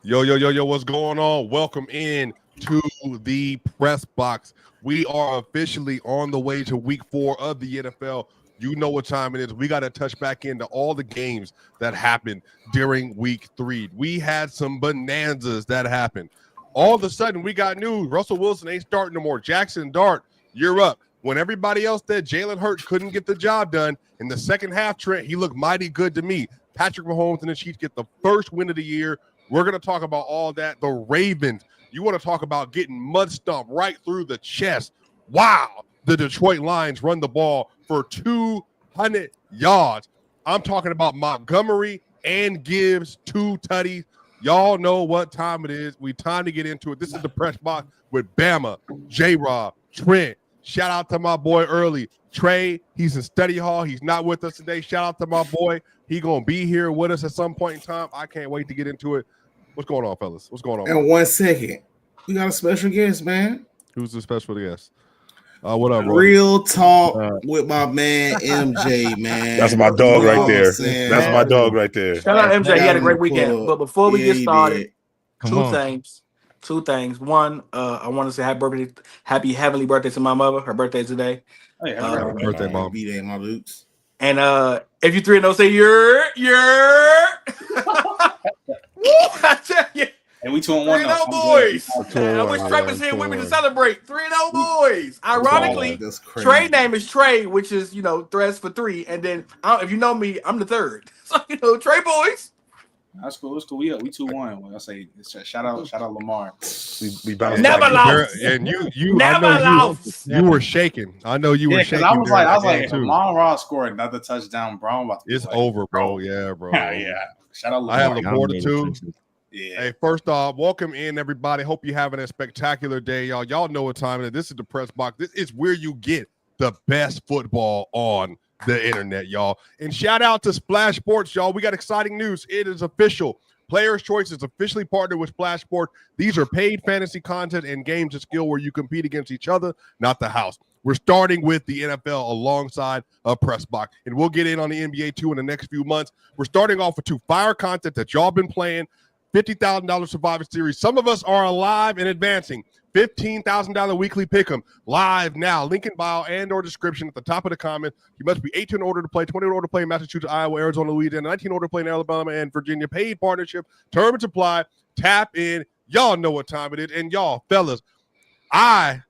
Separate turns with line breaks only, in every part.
Yo, what's going on? Welcome in to the press box. We are officially on the way to week 4 of the NFL. You know what time it is. We got to touch back into all the games that happened during week 3. We had some bonanzas that happened. All of a sudden, we got news. Russell Wilson ain't starting no more. Jackson Dart, you're up. When everybody else said Jalen Hurts couldn't get the job done in the second half, Trent, he looked mighty good to me. Patrick Mahomes and the Chiefs get the first win of the year. We're going to talk about all that. The Ravens, you want to talk about getting mud stomped right through the chest. Wow. The Detroit Lions run the ball for 200 yards. I'm talking about Montgomery and Gibbs, 2 tutties. Y'all know what time it is. Time to get into it. This is the press box with Bama, J-Rob, Trent. Shout out to my boy Early. Trey, he's in study hall. He's not with us today. Shout out to my boy. He going to be here with us at some point in time. I can't wait to get into it. What's going on, fellas? What's going on?
And 1 second. We got a special guest, man.
Who's the special guest? What up, bro?
Real talk with my man MJ, man.
That's my dog right there. That's my dog right there.
Shout out MJ. He had a great weekend. But before we get started, two things. One, I want to say happy heavenly birthday to my mother. Her birthday today.
Hey, happy birthday, Mom.
B-Day, my boots.
And if you 3-0, say you're. I tell you.
And we 2-1
now. 3-0 boys. I wish Trey was here with me to celebrate. 3-0 boys. Ironically, Trey's name is Trey, which is, threads for 3. And then, if you know me, I'm the 3rd. So, Trey boys.
That's cool. It's cool. We 2-1. When I say shout out Lamar.
We bounced
never lost.
And you
never lost.
You were shaking. I know you were shaking.
I was like, Lamar Ross scored another touchdown, bro.
It's over, bro. Yeah, bro.
Yeah. Shout out Lamar.
I have Laporta too.
Yeah.
Hey, first off, welcome in, everybody. Hope you're having a spectacular day, y'all. Y'all know what time it is. This is the press box. This is where you get the best football on the internet, y'all. And shout out to Splash Sports, y'all. We got exciting news. It is official. Player's Choice is officially partnered with Splash Sports. These are paid fantasy content and games of skill where you compete against each other, not the house. We're starting with the NFL alongside a press box, and we'll get in on the NBA too in the next few months. We're starting off with 2 fire content that y'all been playing. $50,000 Survivor Series. Some of us are alive and advancing. $15,000 weekly pick'em live now. Link in bio and or description at the top of the comment. You must be 18 in order to play, 20 in order to play in Massachusetts, Iowa, Arizona, Louisiana, 19 in order to play in Alabama and Virginia. Paid partnership, term and supply. Tap in. Y'all know what time it is. And y'all, fellas, I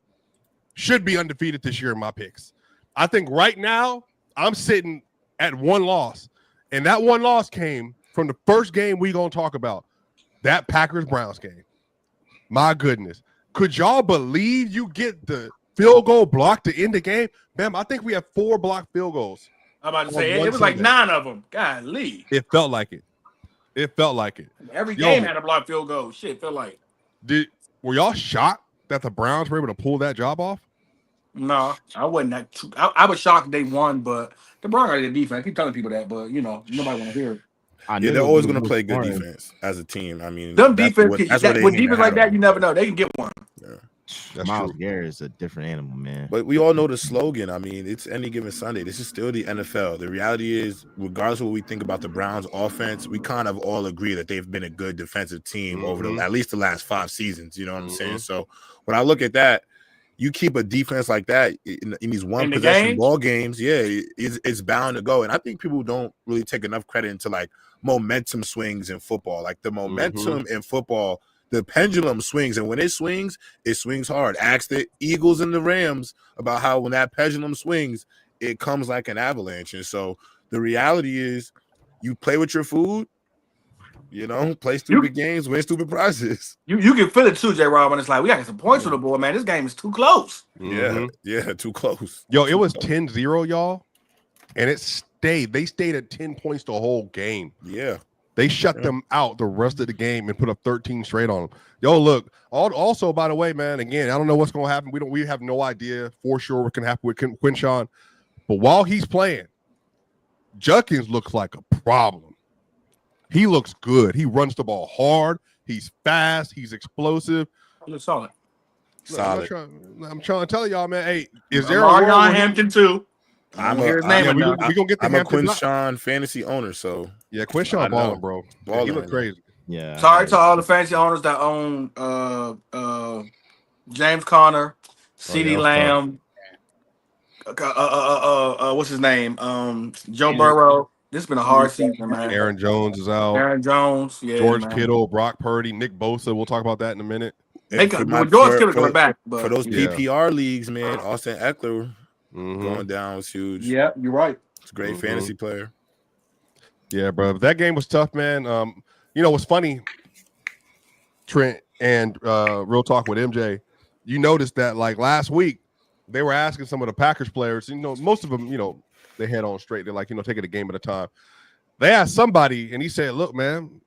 should be undefeated this year in my picks. I think right now I'm sitting at 1 loss. And that 1 loss came from the first game we gonna talk about. That Packers-Browns game. My goodness. Could y'all believe you get the field goal block to end the game? Ma'am, I think we have 4 blocked field goals.
I'm about to say, it was like 9 of them. Golly.
It felt like it.
Every game had a blocked field goal. Shit, felt like.
Were y'all shocked that the Browns were able to pull that job off?
No, I wasn't I was shocked they won, but the Browns are the defense. I keep telling people that, but, nobody want to hear it.
Yeah, they're always going to play good defense as a team. I mean,
with defense like that, you never know. They can get one.
Yeah.
That's Myles Garrett is a different animal, man.
But we all know the slogan. I mean, it's any given Sunday. This is still the NFL. The reality is, regardless of what we think about the Browns offense, we kind of all agree that they've been a good defensive team over at least the last 5 seasons. You know what I'm saying? So when I look at that, you keep a defense like that in these one possession ball games, it's bound to go. And I think people don't really take enough credit into like momentum swings in football. Like the momentum in football, the pendulum swings, and when it swings hard. Ask the Eagles and the Rams about how when that pendulum swings, it comes like an avalanche. And so the reality is, you play with your food. Play stupid games, win stupid prizes.
You can feel it too, J-Rob, when it's like, we got some points on the board, man. This game is too close.
Yeah, too close.
Yo, it was 10-0, y'all, and they stayed at 10 points the whole game.
Yeah.
They shut them out the rest of the game and put up 13 straight on them. Yo, look, also, by the way, man, again, I don't know what's going to happen. We have no idea for sure what can happen with Quinshawn, but while he's playing, Judkins looks like a problem. He looks good. He runs the ball hard. He's fast. He's explosive.
He looks solid.
I'm trying to tell y'all, man. Hey, is there
a Hampton too?
I'm a
Quinshawn
fantasy owner, so
yeah, Quinshawn balling, bro. He look crazy.
Yeah.
Sorry to all the fantasy owners that own James Conner, CeeDee Lamb, what's his name? Joe Burrow. This has been a hard season, man.
Aaron Jones is out.
Aaron Jones, yeah.
George Kittle, Brock Purdy, Nick Bosa. We'll talk about that in a minute.
George Kittle coming back. But,
for those PPR leagues, man, Austin Eckler going down was huge.
Yeah, you're right.
It's a great fantasy player.
Yeah, bro. That game was tough, man. You know what's funny, Trent, and real talk with MJ. You noticed that like last week they were asking some of the Packers players. You know, most of them, you know, they head on straight. They're like, taking a game at a time. They asked somebody, and he said, "Look, man,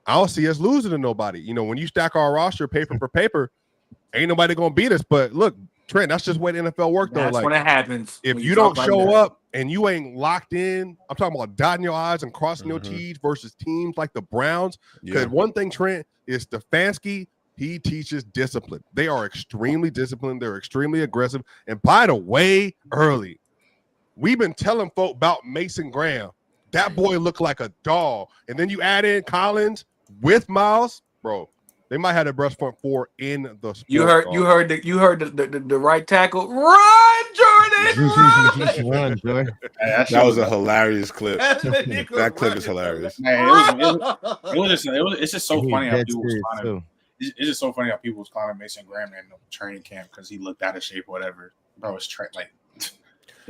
I don't see us losing to nobody. You know, when you stack our roster paper for paper, ain't nobody gonna beat us. But look, Trent, that's just the way the NFL works. Though,
that's when it happens.
If you don't show up and you ain't locked in, I'm talking about dotting your I's and crossing your T's versus teams like the Browns. Because one thing, Trent, is Stefanski. He teaches discipline. They are extremely disciplined. They're extremely aggressive. And by the way, early, we've been telling folk about Mason Graham. That boy looked like a doll. And then you add in Collins with Miles, bro. They might have the best front four in the sport.
You heard the right tackle. Run, Jordan!
Run, Jordan.
That was a hilarious clip. That clip is hilarious.
It's just so funny how people was clowning. It's just so funny how people was clowning Mason Graham in the training camp because he looked out of shape or whatever. Bro, it's like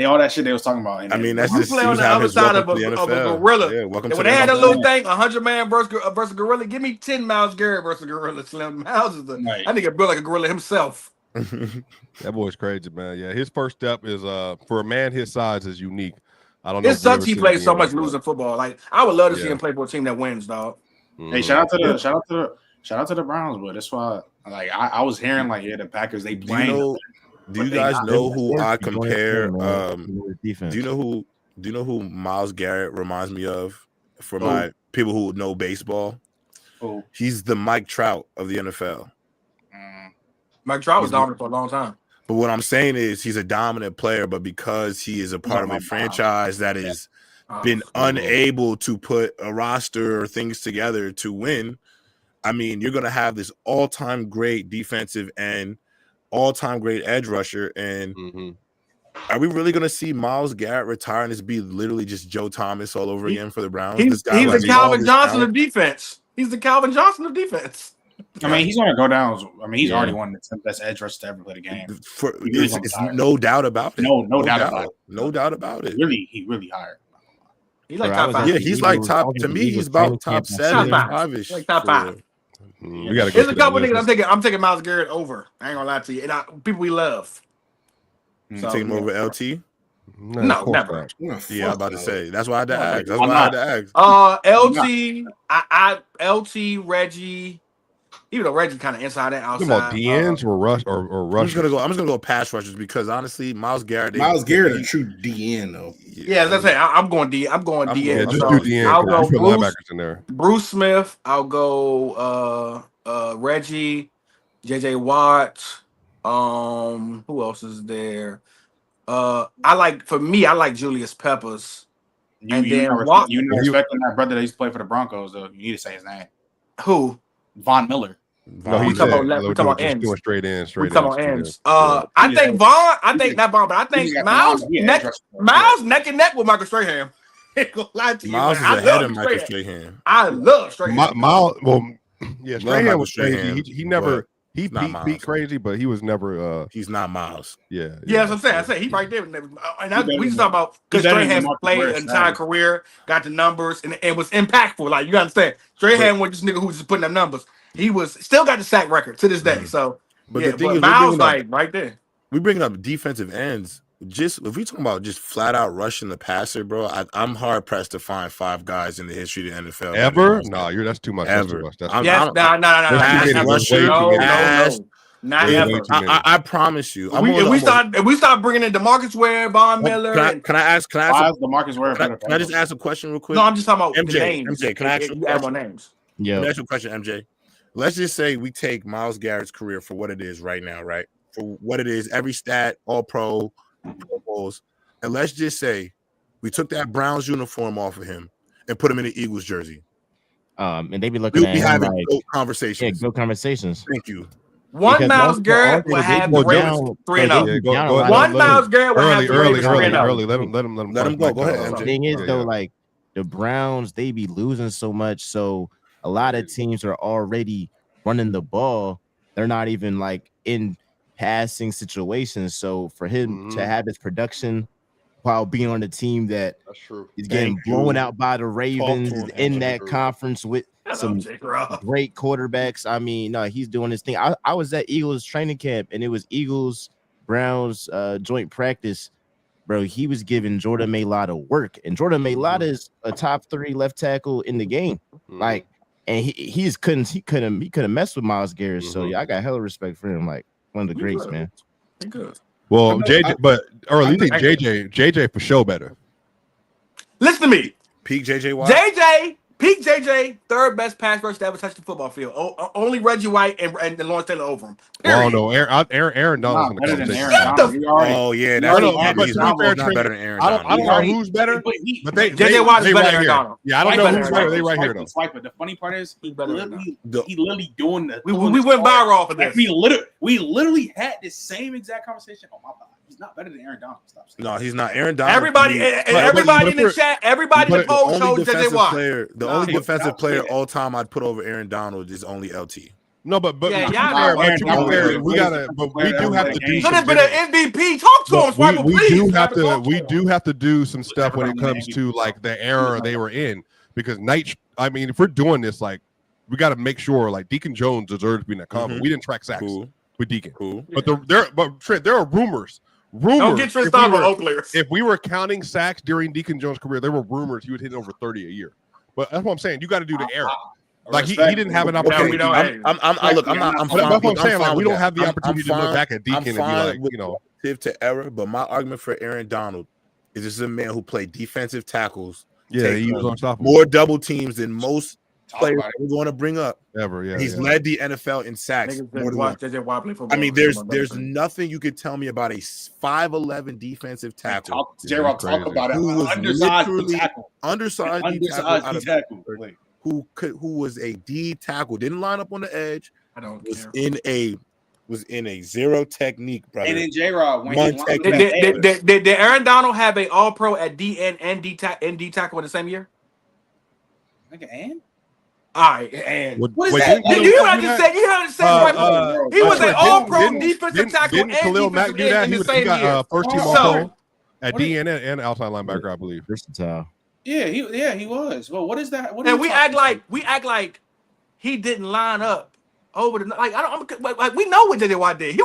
all that shit they was talking about.
I mean, that's just
play on the other side of a gorilla.
Yeah, welcome
to when they had a little thing, 100-man versus gorilla. Give me 10 Miles Garrett versus gorilla. Slim Miles is I think it built like a gorilla himself.
That boy's crazy, man. Yeah, his first step is for a man his size is unique. I don't know.
It sucks he plays so much losing football. Like I would love to see him play for a team that wins, dog.
Hey, shout out to the Browns, but that's why like I was hearing like the Packers they playing.
Do you guys know who I compare? Do you know who Myles Garrett reminds me of? For my people who know baseball, he's the Mike Trout of the NFL.
Mike Trout was dominant for a long time.
But what I'm saying is he's a dominant player, but because he is a part of a franchise that has been unable to put a roster or things together to win, I mean, you're going to have this all-time great defensive end, all-time great edge rusher, and are we really going to see Myles Garrett retire and this be literally just Joe Thomas all over again for the Browns?
He's the Calvin Johnson of defense. He's the Calvin Johnson of defense.
I mean, he's going to go down. I mean, he's already one of the best edge rushers to ever play the game.
It's no doubt about it.
No doubt about it.
No doubt about it.
He really hired.
He's like top 5.
Yeah, he's like top. To me, he's about top 7, 5-ish.
Like top 5.
We gotta
There's a couple niggas I'm taking Myles Garrett over. I ain't gonna lie to you. And people we love.
So, take him over LT?
No, never.
Yeah, I was about to say. That's why I had to ask.
LT, Reggie. Even though Reggie kind of inside and outside.
About DNs or rush or rush.
I'm just gonna go pass rushers because honestly, Myles Garrett,
a true DN though.
Yeah, as I say, I'm going DN.
Yeah, just do DN. I'll go linebackers in there.
Bruce Smith. I'll go Reggie, JJ Watt. Who else is there? I like Julius Peppers.
You respecting that brother that used to play for the Broncos though. You need to say his name.
Who?
Von Miller.
No, we talking about ends. Doing straight ends.
We talking about ends. I think Vaughn. I think not Vaughn, but I think Miles neck and neck with Michael Strahan. Lie to you.
Miles is ahead of Michael Strahan.
I love Strahan.
Miles, Strahan was crazy. He never. He beat crazy, but he was never.
He's not Miles.
Yeah.
That's what I'm saying. He right there. And we just talk about because Strahan played an entire career, got the numbers, and was impactful. Like you understand, Strahan was this nigga who was just putting up numbers. He was still got the sack record to this day. So,
but the thing is,
Miles right there.
We bringing up defensive ends. Just if we talking about just flat out rushing the passer, bro, I'm hard pressed to find 5 guys in the history of the NFL
ever. No, that's too much.
Ever.
No. Not ever.
I promise you.
If we start bringing in DeMarcus Ware, Von Miller.
Can I ask
DeMarcus Ware?
Can I just ask a question real quick?
No, I'm just talking about names.
MJ, can I ask you
add more names?
Yeah. Can I ask you a question, MJ? Let's just say we take Myles Garrett's career for what it is right now, right? For what it is, every stat, all pro Bowls, and let's just say we took that Browns uniform off of him and put him in an Eagles jersey.
And they be looking
We'll be
at
having
like,
good conversations.
good conversations.
Thank you.
One Myles Garrett will have the Ravens 3-0. One Myles Garrett will have the Ravens 3-0.
Let him
go. Go ahead.
The thing is, though, like the Browns, they be losing so much. So a lot of teams are already running the ball. They're not even like in passing situations. So for him to have his production while being on a team that is getting blown out by the Ravens in that conference with some great quarterbacks. I mean, no, he's doing his thing. I was at Eagles training camp, and it was Eagles Browns joint practice. Bro, he was giving Jordan Mailata work, and Jordan Mailata is a top 3 left tackle in the game. Like, and he couldn't mess with Myles Garrett. So yeah, I got hella respect for him. Like one of the greats, man.
Well, JJ, but early, you think JJ for sure better.
Listen to me.
Peak JJ Watt.
Peak JJ, third best pass rush to ever touch the football field. Only Reggie White and Lawrence Taylor over him.
Well, no, Aaron Donald's in the conversation.
Oh yeah, he's not better than Aaron Donald.
I don't know who's better, but
JJ Watt is better than Aaron Donald.
Yeah, I don't know who's better. They right here though.
But the funny part is he literally doing the.
We went viral off of this.
We literally had this same exact conversation. Oh my God. He's not better than Aaron Donald.
No, he's not. Aaron Donald.
Everybody in the chat, everybody in the poll showed JJ Watt.
The only defensive player all time I'd put over Aaron Donald is only LT.
No, but we do have to do.
Could have been an MVP. Talk to him, Swiper, please.
We do have to do some stuff when it comes to like the era they were in, because if we're doing this, like we got to make sure like Deacon Jones deserves to be in that comment. We didn't track sacks with Deacon, but Trent, there are rumors.
Don't get Trent Stock on Oakland.
If we were counting sacks during Deacon Jones' career, there were rumors he would hit over 30 a year. But that's what I'm saying. You got to do the era. Like he didn't have an opportunity. I'm fine. We don't have the opportunity to look back at Deacon and be like,
to error. But my argument for Aaron Donald is this is a man who played defensive tackles.
Yeah, he was unstoppable.
More double teams than most players we're going to bring up
ever. Yeah,
he's led the NFL in sacks. I mean, there's nothing you could tell me about a 5'11" defensive tackle.
J-Rob, talk about it.
Who was undersized tackle. Who was a D tackle, didn't line up on the edge. Was in a zero technique, brother.
And then J-Rob,
did Aaron Donald have a All Pro at DN and D tackle in the same year?
And
all right, and
what is that?
You hear what I just said? You hear what I just said? He was an All-Pro defensive tackle and
Khalil Mack do that?
He got
first team All-Pro at DN and outside linebacker, I believe.
Versatile.
Yeah, he was. Well, what is that?
And we act like he didn't line up over the we know what JJ Watt did.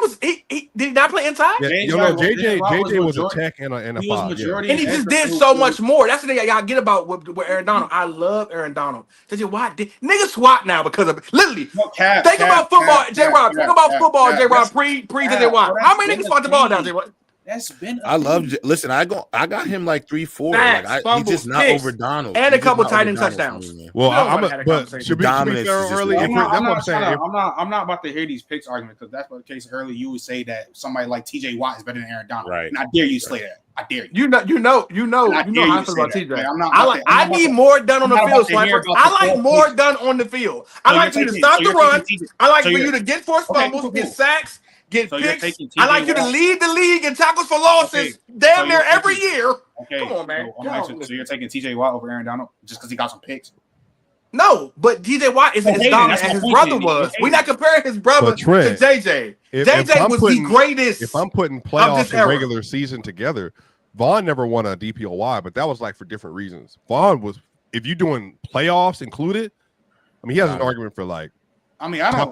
He did not play inside.
Yeah, JJ was a tech and a five,
and he just did so much more. That's the thing y'all get about with Aaron Donald. I love Aaron Donald. JJ Watt did niggas swat now because of it. Literally. Think about football, J-Rob. Think about football, J-Rob. Pre JJ Watt. How many niggas swat the ball down, J Watt?
That's been.
I got him like 3-4. Like he's just not over Donald.
And a couple tight end touchdowns.
Well, should be fair early.
I'm not about to hear these picks arguments, because that's what the case early. You would say that somebody like TJ Watt is better than Aaron Donald. Right. And I dare you say that. I dare you. You know how I feel about TJ. I need more done on the field, Swiper. I like more done on the field. I like you to stop the run. I like for you to get forced fumbles, get sacks, get picks. I like you to lead the league in tackles for losses damn near every year. Okay. Come on, man. So you're taking TJ Watt over Aaron Donald just because he got some picks?
No, but TJ Watt is as dominant as his brother was. We're not comparing his brother to JJ. JJ was the greatest.
If I'm putting playoffs and regular season together, Vaughn never won a DPOY, but that was like for different reasons. Vaughn was, if you're doing playoffs included, I mean, he has an argument for like.
I mean, I don't.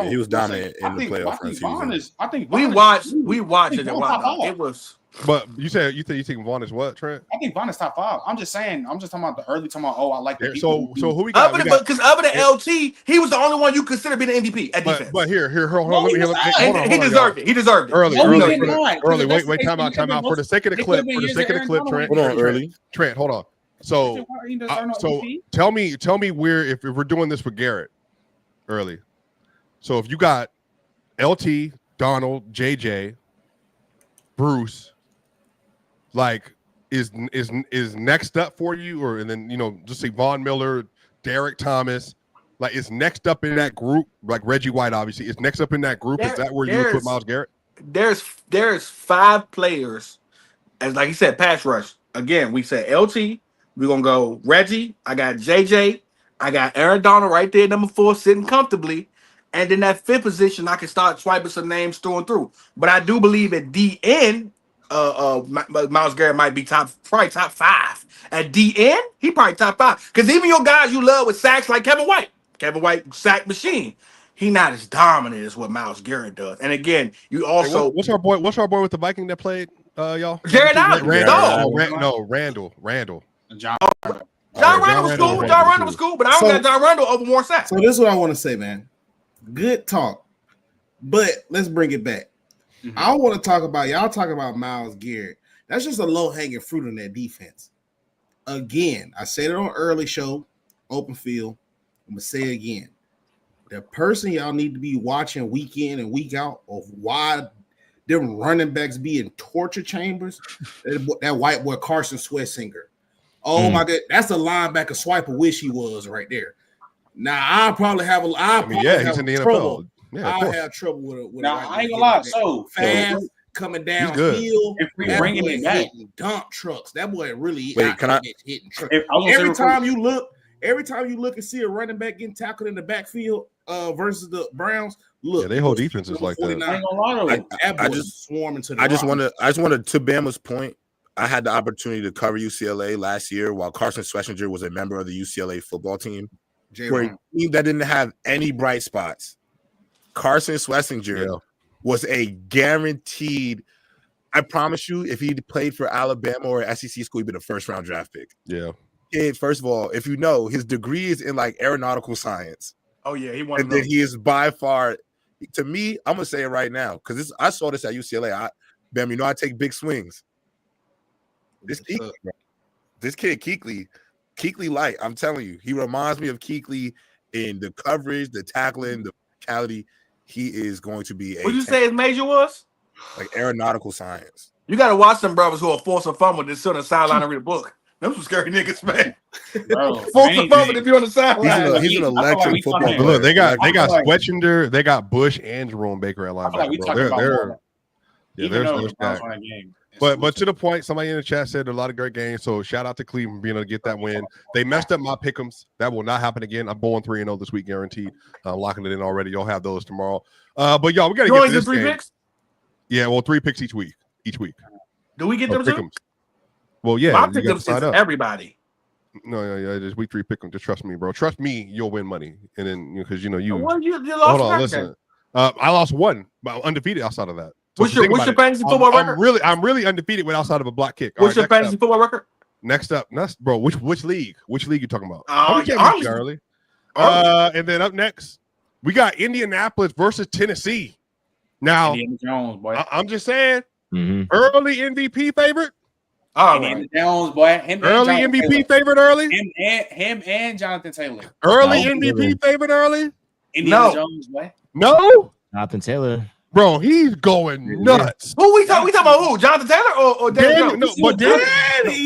He was dominant in the playoffs.
I think
we watched it. It was.
But you think Vaughn is what, Trent?
I think Vaughn is top 5. I'm just talking about the early. Talking about I like the
so who we got?
Because other than LT, he was the only one you consider being an MVP at defense.
But here, hold on.
He deserved it. He deserved it.
Early. Wait, time out. For the sake of the clip, Trent.
Hold on, early.
Trent, hold on. So tell me where, if we're doing this with Garrett early. So if you got LT, Donald, JJ, Bruce, like is next up for you, and then just say Von Miller, Derek Thomas, like is next up in that group. Like Reggie White, obviously, is next up in that group. Is that where you would put Myles Garrett?
There's 5 players, as like you said, pass rush. Again, we said LT. We're gonna go Reggie. I got JJ. I got Aaron Donald right there, number 4, sitting comfortably. And then that 5th position, I can start swiping some names through and through. But I do believe at DN, Myles Garrett might be probably top 5. At DN, he probably top 5. Because even your guys you love with sacks like Kevin White, sack machine. He not as dominant as what Myles Garrett does. And again, you also
what's our boy with the Viking that played y'all?
Jared Allen.
Randall.
John Randall was cool. John Randall was cool, but I don't got John Randall over more sacks.
So this is what I want to say, man. Good talk, but let's bring it back. Mm-hmm. I want to talk about y'all talking about Myles Garrett. That's just a low hanging fruit in that defense. Again, I said it on early show, open field. I'm gonna say it again. The person y'all need to be watching week in and week out of why them running backs be in torture chambers. That white boy Carson Swessinger. Oh my God, that's a linebacker swiper. Wish he was right there. Now I probably have a.
He's in the
trouble.
NFL. Yeah,
I have trouble with
now, I ain't gonna lie. So
fast coming downhill.
If we bringing it back,
dump trucks. That boy really hitting trucks. Every time you look and see a running back getting tackled in the backfield versus the Browns. Look,
their whole defense is like that.
I ain't gonna lie to I just swarming to the.
I just want to Bama's point. I had the opportunity to cover UCLA last year while Carson Swessinger was a member of the UCLA football team. For a team that didn't have any bright spots, Carson Swessinger was a guaranteed. I promise you, if he played for Alabama or SEC school, he'd been a first-round draft pick.
Yeah.
First of all, if you know, his degree is in like aeronautical science.
Oh yeah, he won.
And then he is by far, to me, I'm gonna say it right now because I saw this at UCLA. Bam, you know I take big swings. This kid Kuechly light. I'm telling you, he reminds me of Kuechly in the coverage, the tackling, the physicality. He is going to be.
What you say his major was?
Like aeronautical science.
You got to watch them brothers who are force a fumble and sit on the sideline and read a book. Them some scary niggas, man. Force a fumble if you're on the sideline.
He's an electric football player.
Look, they got Swetchinder, they got Bush and Jerome Baker at linebacker. There's that game. But to the point, somebody in the chat said a lot of great games. So shout out to Cleveland being able to get that win. They messed up my pick'ems. That will not happen again. I'm going 3-0 this week, guaranteed. I'm locking it in already. You'll have those tomorrow. But y'all, we gotta get to this 3 picks. Yeah, well, 3 picks each week.
Do we get them too?
Well, yeah.
My pick'ems is everybody.
No, just week 3 pick'em. Just trust me, bro. Trust me, you'll win money. And then because you
lost.
Hold on, listen. I lost 1, but undefeated outside of that. So
what's your fantasy football record?
I'm really undefeated with outside of a block kick.
What's your fantasy football record?
Next up, bro. Which league? Which league you talking about?
Early.
And then up next, we got Indianapolis versus Tennessee. Now,
Jones, boy.
I'm just saying, early MVP favorite.
Jones, boy.
Early MVP favorite early.
Him and Jonathan Taylor.
Early MVP favorite early.
Indiana Jones, boy.
No.
Jonathan Taylor.
Bro, he's going nuts.
Who we talking about? Who? Jonathan Taylor or Daniel?
No, but
Danny.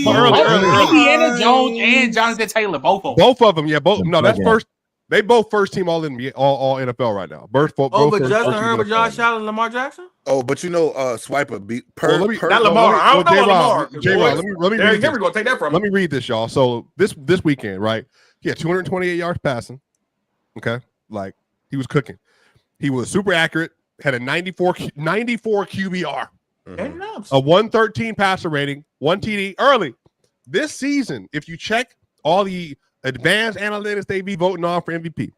Indiana Jones and Jonathan Taylor, both of them.
Both of them, yeah. Both. No, that's first. They both first team all NFL right now. Both
over Justin Herbert, Josh Allen, Lamar Jackson.
Oh, but Swiper
not Lamar. I don't know Lamar.
J-Rob, let me read this.
We're gonna take that from him.
Let me read this, y'all. So this weekend, right? He had 228 yards passing. Okay, like he was cooking. He was super accurate. Had a 94 QBR, a 113 passer rating, 1 TD early. This season, if you check all the advanced analytics they be voting on for MVP,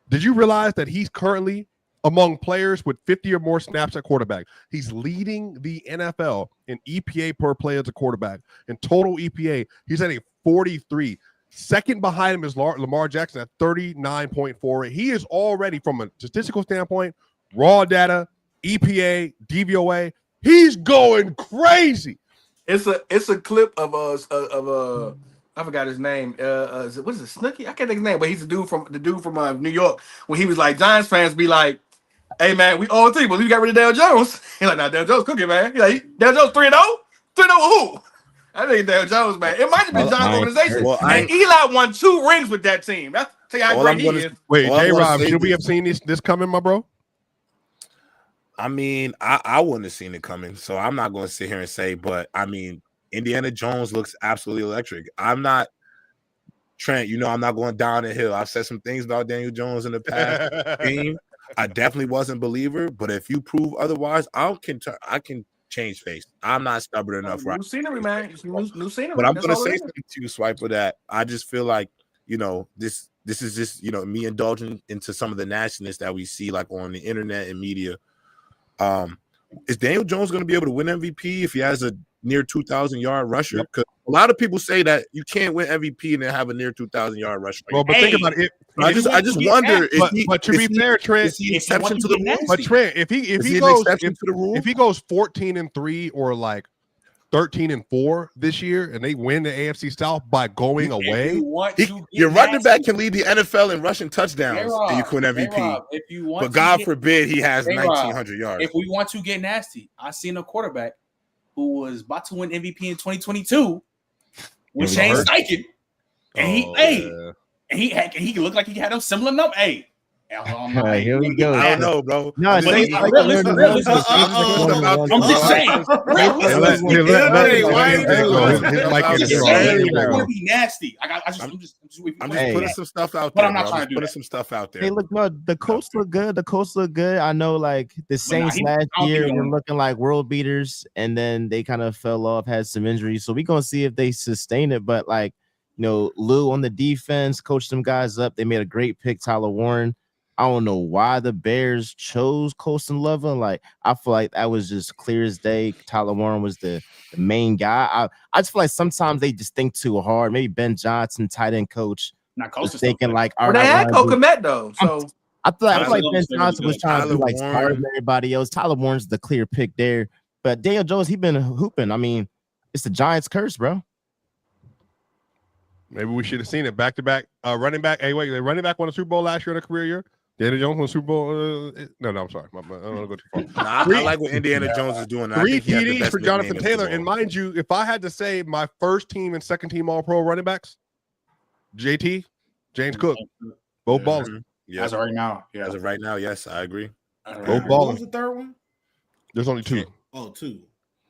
did you realize that he's currently among players with 50 or more snaps at quarterback? He's leading the NFL in EPA per play as a quarterback. In total EPA, he's at a 43. Second behind him is Lamar Jackson at 39.4. He is already, from a statistical standpoint, raw data, EPA, DVOA, he's going crazy.
It's a clip of I forgot his name. What is it, Snooki? I can't think his name, but he's the dude from New York. When he was like, Giants fans be like, "Hey man, we all three, but we got rid of Dale Jones." He's like, "Nah, Dale Jones cooking, man." He's like, "Dale Jones 3-0? 3-0 with who?" I think Daniel Jones, man. It might have been John's organization.
Well,
and Eli won 2 rings with that team. That's tell you how great he is.
Wait, J-Rob, should we have seen this coming, my bro?
I mean, I wouldn't have seen it coming, so I'm not going to sit here and say, but I mean, Indiana Jones looks absolutely electric. I'm not Trent, I'm not going down the hill. I've said some things about Daniel Jones in the past game. I definitely wasn't a believer, but if you prove otherwise, I can change face. I'm not stubborn enough, right?
New scenery, man. New scenery.
But I'm going to say something to you, Swiper, that I just feel like, this is just, me indulging into some of the nastiness that we see like on the internet and media. Is Daniel Jones going to be able to win MVP if he has a near 2,000-yard rusher? Because a lot of people say that you can't win MVP and then have a near 2,000-yard rusher.
Well, but think about it.
I just wonder.
But to be fair, Trent,
is he exception to the rule?
But Trent, if he goes 14-3 or like 13-4 this year, and they win the AFC South by going away,
your running back can lead the NFL in rushing touchdowns, and you win MVP. But God forbid he has 1,900 yards.
If we want to get nasty, I seen a quarterback who was about to win MVP in 2022 with Shane Steichen, and he looked like he had a similar number. Hey.
Here we go.
I don't know, bro.
No,
I'm just saying.
Let
be nasty. I'm just
putting some stuff out
but
there.
I'm not trying to do
some stuff out there.
Hey, look, no, the Colts look good. I know, like the Saints last year were looking like world beaters, and then they kind of fell off, had some injuries. So we're gonna see if they sustain it. But like, Lou on the defense coached them guys up. They made a great pick, Tyler Warren. I don't know why the Bears chose Colston Loveland. Like, I feel like that was just clear as day. Tyler Warren was the main guy. I just feel like sometimes they just think too hard. Maybe Ben Johnson, tight end coach, was thinking like,
all right. They had Kokomet though, so
I feel like Ben Johnson was trying to be like smarter than everybody else. Tyler Warren's the clear pick there, but Daniel Jones, he been hooping. I mean, it's the Giants' curse, bro.
Maybe we should have seen it back to back. Running back. Hey, wait, the running back won a Super Bowl last year in a career year. Daniel Jones won Super Bowl. No, I'm sorry. I don't want to go too far.
I like what Indiana Jones is doing.
3 TDs for Jonathan Taylor. And mind you, if I had to say my first team and second team All-Pro running backs, JT, James Cook, both balling.
Yeah.
As of right now, yeah.
As of right now, yes, I agree.
Both balling.
What was the third one?
There's only 2.
Oh, 2.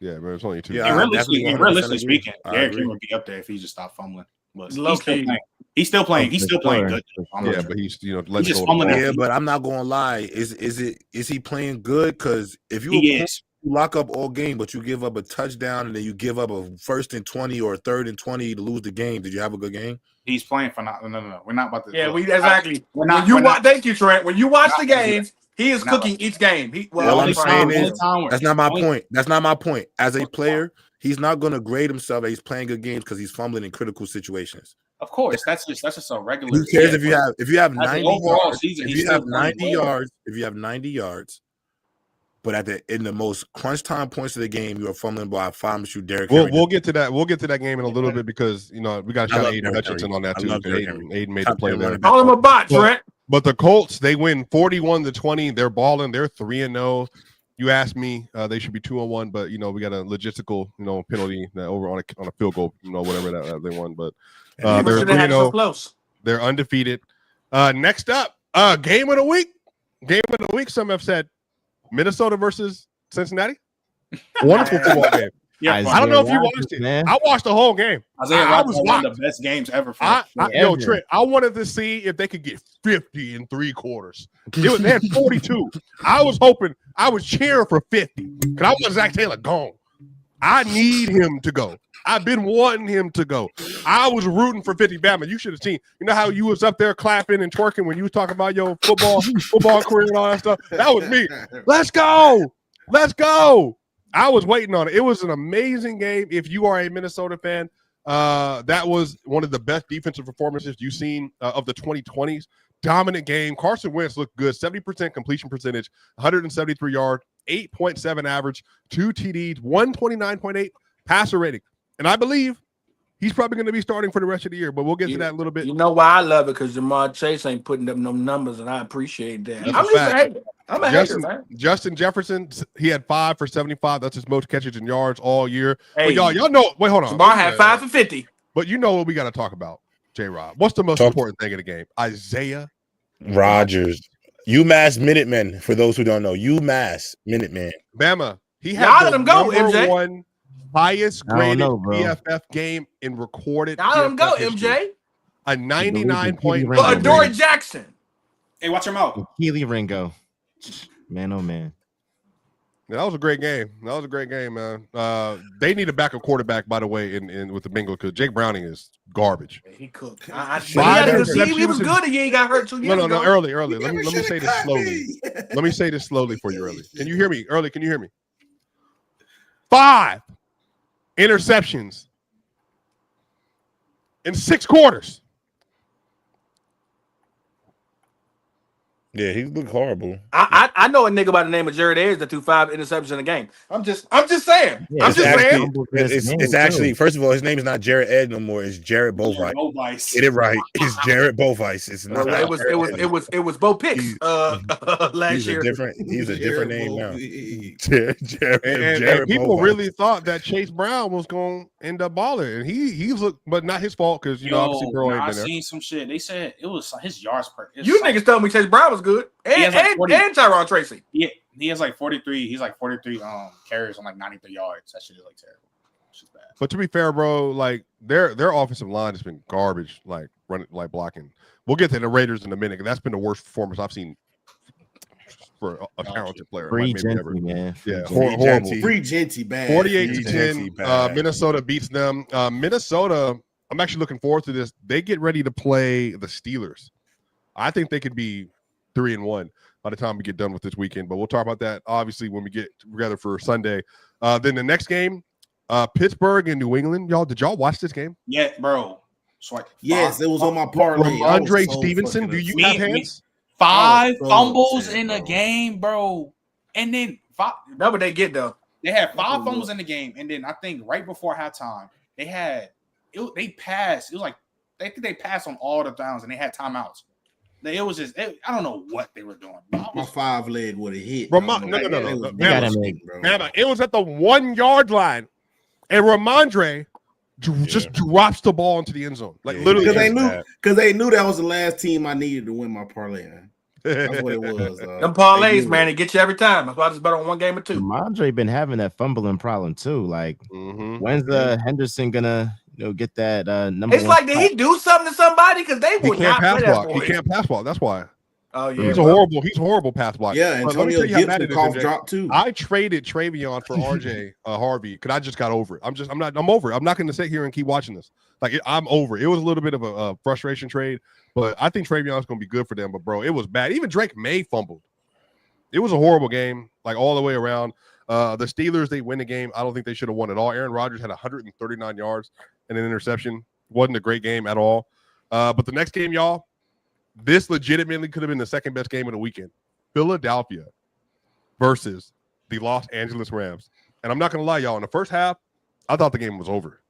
Yeah, man, it's only 2.
Yeah, realistically speaking, Derrick Henry would be up there if he just stopped fumbling. But he's still playing good.
Yeah, but he's
just fumbling.
Yeah, but I'm not gonna lie. Is he playing good? Because if you lock up all game, but you give up a touchdown and then you give up a 1st and 20 or a 3rd and 20 to lose the game, did you have a good game?
He's playing for no. We're not about to.
Yeah, exactly. Thank you, Trent. When you watch the games, he is cooking each game.
All I'm saying is that's not my point. That's not my point. As a player, he's not going to grade himself that he's playing good games because he's fumbling in critical situations.
Of course, that's just a regular.
Who cares if you have 90 yards? If you have 90 yards, but in the most crunch time points of the game, you are fumbling by I promise you, Derrick.
We'll get to that. We'll get to that game in a little bit because we got to shout out Aiden Hutchinson on that too. Aiden made the play there.
Call him a bot, Trent.
But the Colts, they win 41-20. They're balling. They're 3-0. You asked me, they should be 2-1, but we got a logistical, penalty over on a field goal, whatever that they won. But they're 3-0. They're undefeated. Next up, game of the week. Game of the week. Some have said Minnesota versus Cincinnati. Wonderful football game.
Yeah,
I don't know if you watched it. Man. I watched the whole game.
I was one of the best games ever.
Trent, I wanted to see if they could get 50 in 3 quarters. They had 42. I was hoping. I was cheering for 50 because I want Zach Taylor gone. I need him to go. I've been wanting him to go. I was rooting for 50. Bama, you should have seen. You know how you was up there clapping and twerking when you was talking about your football career and all that stuff? That was me. Let's go. Let's go. I was waiting on it. It was an amazing game. If you are a Minnesota fan, that was one of the best defensive performances you've seen of the 2020s. Dominant game. Carson Wentz looked good. 70% completion percentage, 173 yards, 8.7 average, 2 TDs, 129.8 passer rating. And I believe he's probably going to be starting for the rest of the year, but we'll get to that in a little bit.
You know why I love it? Because Jamar Chase ain't putting up no numbers, and I appreciate that. I'm a hater, man.
Justin Jefferson, he had 5 for 75. That's his most catches and yards all year.
Hey,
but y'all know. Wait, hold on.
Jamar had 5 for 50.
But you know what we got to talk about, J-Rod. What's the most important thing in the game? Isaiah
Rodgers. UMass Minutemen, for those who don't know. UMass Minutemen.
Bama. He had
let him go, MJ.
One highest graded PFF game in recorded.
Y'all let him go, MJ.
A 99-point.
Adoree Jackson.
Hey, watch your mouth.
Keely Ringo. Man, oh man.
Yeah, that was a great game. That was a great game, man. They need a backup quarterback, by the way, in with the Bengals because Jake Browning is garbage.
He cooked. He was good and he got hurt 2 years ago.
No, early. Let me say this slowly. Let me say this slowly for you, early. Can you hear me? Early, can you hear me? 5 interceptions in 6 quarters.
Yeah, he looked horrible.
I know a nigga by the name of Jared Ayers that threw 5 interceptions in a game. I'm just saying.
Yeah,
I'm just saying.
It's actually, first of all, his name is not Jared Ed no more. It's Jared Bovice. Get it right. It's Jared Bovice. It's not.
It was Bo Picks last year.
He's a different name now.
Jared people Bovice. Really thought that Chase Brown was going to end up balling, and he's looked, but not his fault because obviously Burrow ain't been there.
I seen some shit. They said it was his yards per.
Niggas told me Chase Brown was good, and Tyron Tracy.
Yeah, he has like 43. He's like 43 carries on like 93 yards. That shit is like terrible. It's just bad.
But to be fair, bro, like their offensive line has been garbage, like running, like blocking. We'll get to the Raiders in a minute, and that's been the worst performance I've seen for a talented player.
Free Genty, man.
Yeah, horrible.
Free Genty, bad.
48-10. Minnesota beats them. Minnesota. I'm actually looking forward to this. They get ready to play the Steelers. I think they could be 3-1 by the time we get done with this weekend, but we'll talk about that obviously when we get together for Sunday. Then the next game, Pittsburgh and New England. Y'all, did y'all watch this game?
Yeah, bro.
Yes, it was on my parlay.
Andre Stevenson, do you have hands?
5 fumbles in the game, bro. And then 5.
That's what they get though.
They had 5 fumbles in the game, and then I think right before halftime, they passed. It was like they passed on all the downs, and they had timeouts. It was just I don't know what they were doing.
My 5 leg would have hit.
No. It was at the 1 yard line, and Ramondre just drops the ball into the end zone, like literally.
Because they knew that was the last team I needed to win my parlay. That's what it was.
Them parlays, man, it gets you every time. That's why I just bet on 1 game or 2.
Ramondre been having that fumbling problem too. Like, when's Henderson gonna get that number?
It's like, did he do something to somebody? Because they would not play that boy.
He can't pass block. That's why.
Oh yeah,
he's horrible pass block.
Yeah, Antonio Gibson cough drop too.
I traded Travion for RJ Harvey because I just got over it. I'm over it. I'm not going to sit here and keep watching this. Like I'm over it. It was a little bit of a frustration trade, but I think Travion's going to be good for them. But bro, it was bad. Even Drake May fumbled. It was a horrible game, like all the way around. The Steelers, they win the game. I don't think they should have won at all. Aaron Rodgers had 139 yards and an interception. Wasn't a great game at all. But the next game, y'all, this legitimately could have been the second best game of the weekend. Philadelphia versus the Los Angeles Rams. And I'm not going to lie, y'all, in the first half, I thought the game was over.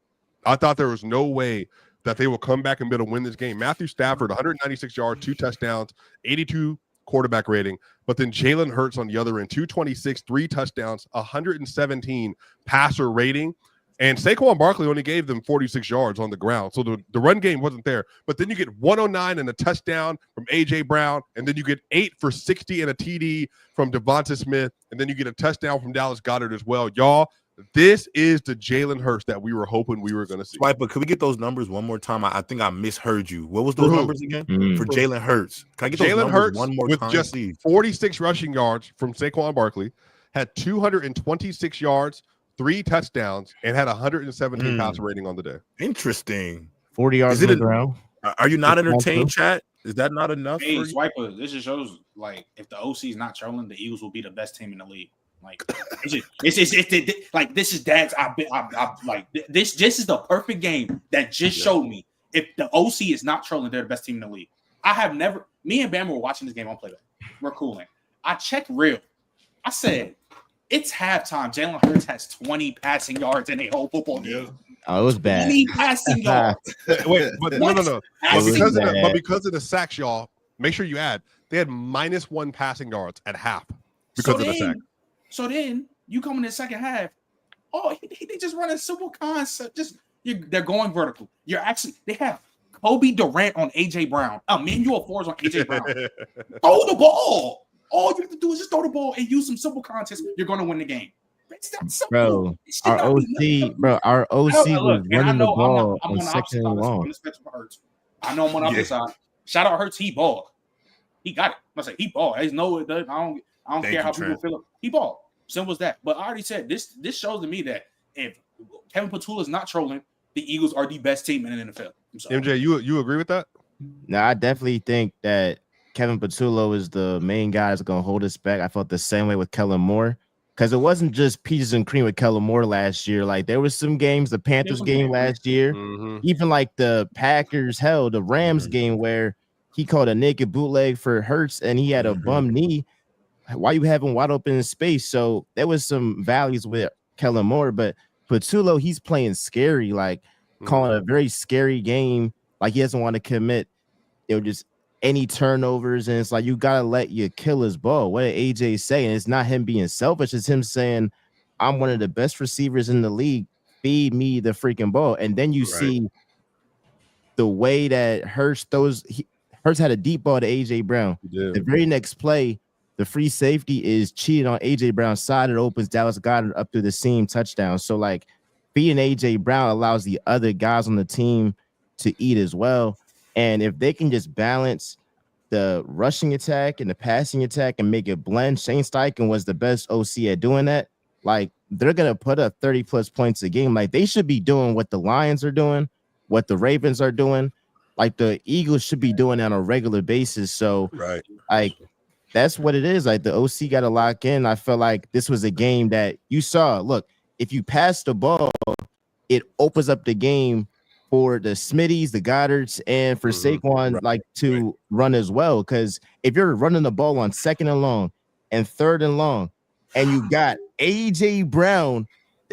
I thought there was no way that they will come back and be able to win this game. Matthew Stafford, 196 yards, 2 touchdowns, 82 quarterback rating. But then Jalen Hurts on the other end, 226, 3 touchdowns, 117 passer rating. And Saquon Barkley only gave them 46 yards on the ground. So the run game wasn't there. But then you get 109 and a touchdown from A.J. Brown. And then you get 8 for 60 and a TD from Devonta Smith. And then you get a touchdown from Dallas Goedert as well. Y'all, this is the Jalen Hurts that we were hoping we were going to see.
Swiper, could we get those numbers one more time? I think I misheard you. What was those numbers again? For Jalen Hurts. Can I get those numbers one more time,
just
please?
46 rushing yards from Saquon Barkley, had 226 yards, 3 touchdowns, and had 117 passer rating on the day.
Interesting.
40 yards on the ground.
Are you not entertained, chat? Is that not enough?
Hey, Swiper, this just shows like if the OC is not trolling, the Eagles will be the best team in the league. Like it's like this is dad's. I like this. This is the perfect game that just showed me if the OC is not trolling, they're the best team in the league. I have never. Me and Bam were watching this game on playback. We're cooling. I checked real. I said it's halftime. Jalen Hurts has 20 passing yards in a whole football game.
Oh, it was bad.
20 passing yards.
Wait, but no. But because of the sacks, y'all, make sure you add They had -1 passing yards at half because of the sack.
So then you come in the second half. Oh, they just run a simple concept. They're going vertical. They have Kobe Durant on AJ Brown. Emmanuel Forbes on AJ Brown. Throw the ball. All you have to do is just throw the ball and use some simple contests. You're going to win the game. It's that simple.
Our OC was running the ball on second and long.
I know I'm on the opposite side. Shout out Hurts. He balled. He got it. I say he balled. I don't care how people feel. He balled. Simple as that. But I already said this shows to me that if Kevin Patula is not trolling, the Eagles are the best team in the NFL.
MJ, you agree with that?
No, I definitely think that Kevin Patullo is the main guy that's going to hold us back. I felt the same way with Kellen Moore because it wasn't just peaches and cream with Kellen Moore last year. Like there was some games, the Panthers game last year, even like the Packers, the Rams game where he called a naked bootleg for Hurts and he had a bum knee. Why you have him wide open in space? So there was some values with Kellen Moore, but Patullo, he's playing scary, like calling a very scary game. Like he doesn't want to commit. It was just any turnovers, and it's like you gotta let your killer's ball. What did AJ say? And it's not him being selfish, it's him saying, I'm one of the best receivers in the league. Feed me the freaking ball. And then you see the way that Hurts throws. Hurts had a deep ball to AJ Brown. The very next play, the free safety is cheated on AJ Brown's side. It opens Dallas Goedert up through the seam touchdown. So like feeding AJ Brown allows the other guys on the team to eat as well. And if they can just balance the rushing attack and the passing attack and make it blend, Shane Steichen was the best OC at doing that. Like they're going to put up 30+ points a game. Like they should be doing what the Lions are doing, what the Ravens are doing. Like the Eagles should be doing that on a regular basis. So like that's what it is. Like the OC got to lock in. I felt like this was a game that you saw. Look, if you pass the ball, it opens up the game for the Smitties, the Goddards, and for Saquon to run as well. Because if you're running the ball on 2nd and long and 3rd and long, and you got AJ Brown,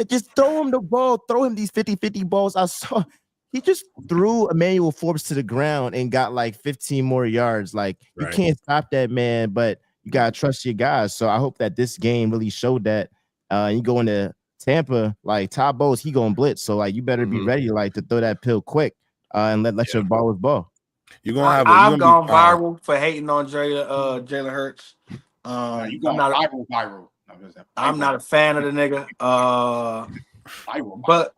just throw him the ball, throw him these 50-50 balls. I saw he just threw Emmanuel Forbes to the ground and got like 15 more yards. Like you can't stop that man, but you gotta trust your guys. So I hope that this game really showed that. You go into Tampa, like Todd Bowles, he gonna blitz. So like you better be ready like to throw that pill quick and let your ball with ball.
You're gonna have. I've gone viral for hating on Jalen Hurts.
You going viral.
I'm not a fan of the nigga. But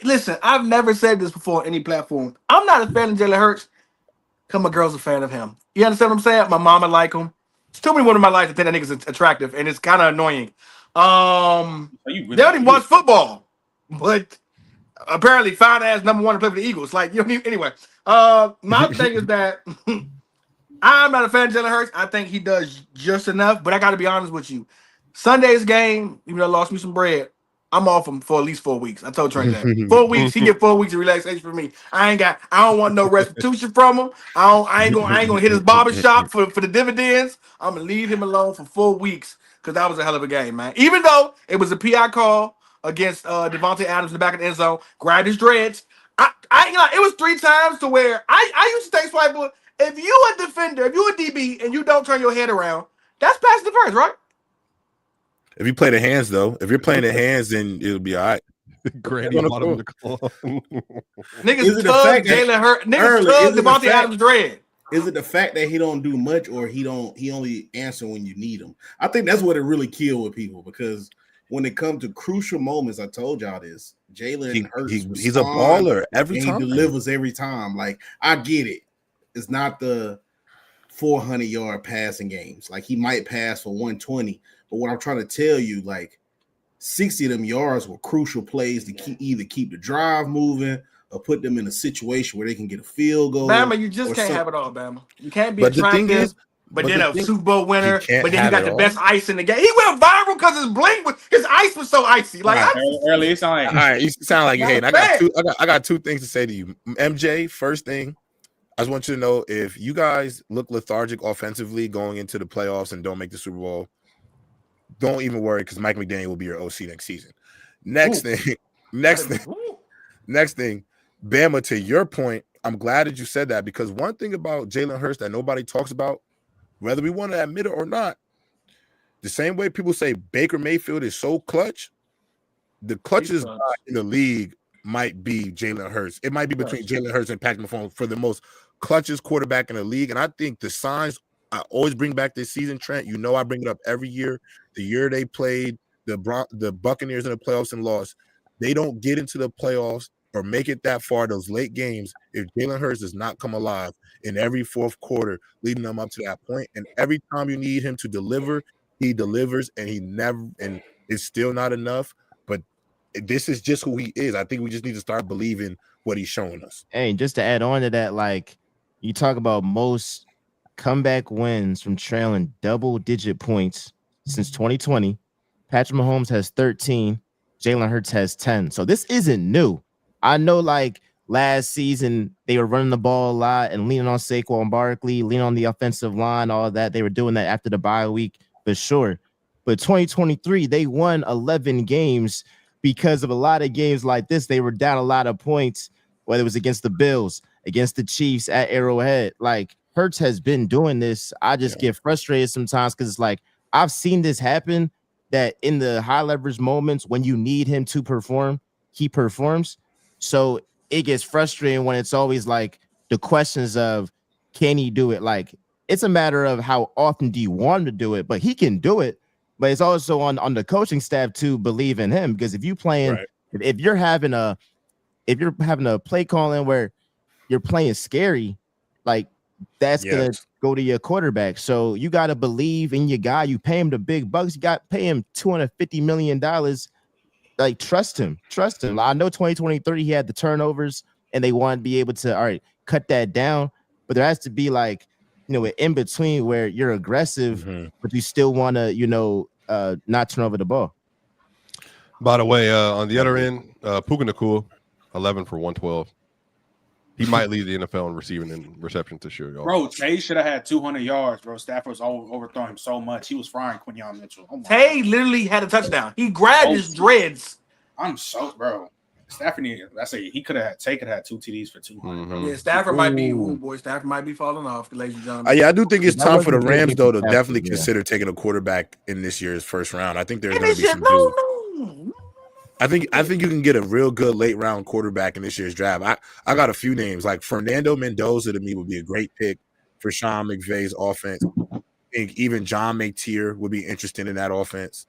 listen, I've never said this before on any platform. I'm not a fan of Jalen Hurts because my girl's a fan of him. You understand what I'm saying? My mama like him. It's too many women in my life that think that nigga's attractive, and it's kind of annoying. They don't even watch football, but apparently fine ass number one to play for the Eagles. Like you don't even anyway. My thing is that I'm not a fan of Jalen Hurts. I think he does just enough, but I got to be honest with you. Sunday's game, even though I lost me some bread, I'm off him for at least 4 weeks. I told Trey that 4 weeks. He get 4 weeks of relaxation from me. I don't want no restitution from him. I ain't gonna hit his barbershop for the dividends. I'm gonna leave him alone for 4 weeks because that was a hell of a game, man. Even though it was a PI call against Devontae Adams in the back of the end zone, grabbed his dreads. It was 3 times to where I used to take Swiper. If you a defender, if you a DB and you don't turn your head around, that's pass interference, right?
If you play the hands, though, if you're playing the hands, then it'll be all right.
Granny bottom of the club.
Niggas tug Jalen Hurts. Niggas tug Devontae Adams' dread.
Is it the fact that he don't do much, or he only answer when you need him? I think that's what it really killed with people, because when it comes to crucial moments, I told y'all this. Jalen Hurts,
he's a baller every time.
He delivers every time. Like I get it. It's not the 400-yard passing games. Like he might pass for 120. But what I'm trying to tell you, like 60 of them yards were crucial plays to keep the drive moving or put them in a situation where they can get a field goal.
Bama, you just can't have it all, Bama. You can't be attractive, but then a Super Bowl winner, but then you got the best ice in the game. He went viral because his ice was so icy. Like
early, it's all
right. You sound like you hate. I got 2 things to say to you, MJ. First thing, I just want you to know if you guys look lethargic offensively going into the playoffs and don't make the Super Bowl, don't even worry because Mike McDaniel will be your OC next season. Next thing, Bama, to your point, I'm glad that you said that, because one thing about Jalen Hurts that nobody talks about, whether we want to admit it or not, the same way people say Baker Mayfield is so clutch, the clutchest guy in the league might be Jalen Hurts. It might be between Jalen Hurts and Patrick Mahomes for the most clutchest quarterback in the league. And I think the signs I always bring back this season, Trent. You know I bring it up every year. The year they played the Buccaneers in the playoffs and lost, they don't get into the playoffs or make it that far, those late games, if Jalen Hurts does not come alive in every fourth quarter leading them up to that point. And every time you need him to deliver, he delivers, and it's still not enough. But this is just who he is. I think we just need to start believing what he's showing us.
Hey, just to add on to that, like you talk about most comeback wins from trailing double-digit points since 2020. Patrick Mahomes has 13. Jalen Hurts has 10. So this isn't new. I know, like last season, they were running the ball a lot and leaning on Saquon Barkley, leaning on the offensive line, all that. They were doing that after the bye week, for sure. But 2023, they won 11 games because of a lot of games like this. They were down a lot of points, whether it was against the Bills, against the Chiefs at Arrowhead. Like, Hurts has been doing this. I just get frustrated sometimes because it's like I've seen this happen, that in the high leverage moments when you need him to perform, he performs. So it gets frustrating when it's always like the questions of, can he do it? Like, it's a matter of how often do you want him to do it, but he can do it. But it's also on the coaching staff to believe in him, because if you playing, if you're having a play calling where you're playing scary, like that's gonna go to your quarterback. So you got to believe in your guy. You pay him the big bucks. You got to pay him $250 million. Like, trust him. I know 2023 he had the turnovers and they want to be able to cut that down, but there has to be like, an in between where you're aggressive, but you still want to, not turn over the ball.
By the way, on the other end, Puka Nacua, 11 for 112. He might lead the NFL in receiving and reception this year, y'all.
Bro, Tay should have had 200 yards, bro. Stafford was overthrowing him so much. He was frying Quinyon Mitchell.
Tay literally had a touchdown. He grabbed his dreads.
Bro. Stafford needed. Tay could have had 2 TDs for 200.
Yeah, Stafford might be falling off, ladies and gentlemen.
Yeah, I do think it's time for the Rams though to definitely consider taking a quarterback in this year's first round. I think there's going to be some dudes. I think you can get a real good late round quarterback in this year's draft. I got a few names, like Fernando Mendoza to me would be a great pick for Sean McVay's offense. I think even John McTier would be interested in that offense.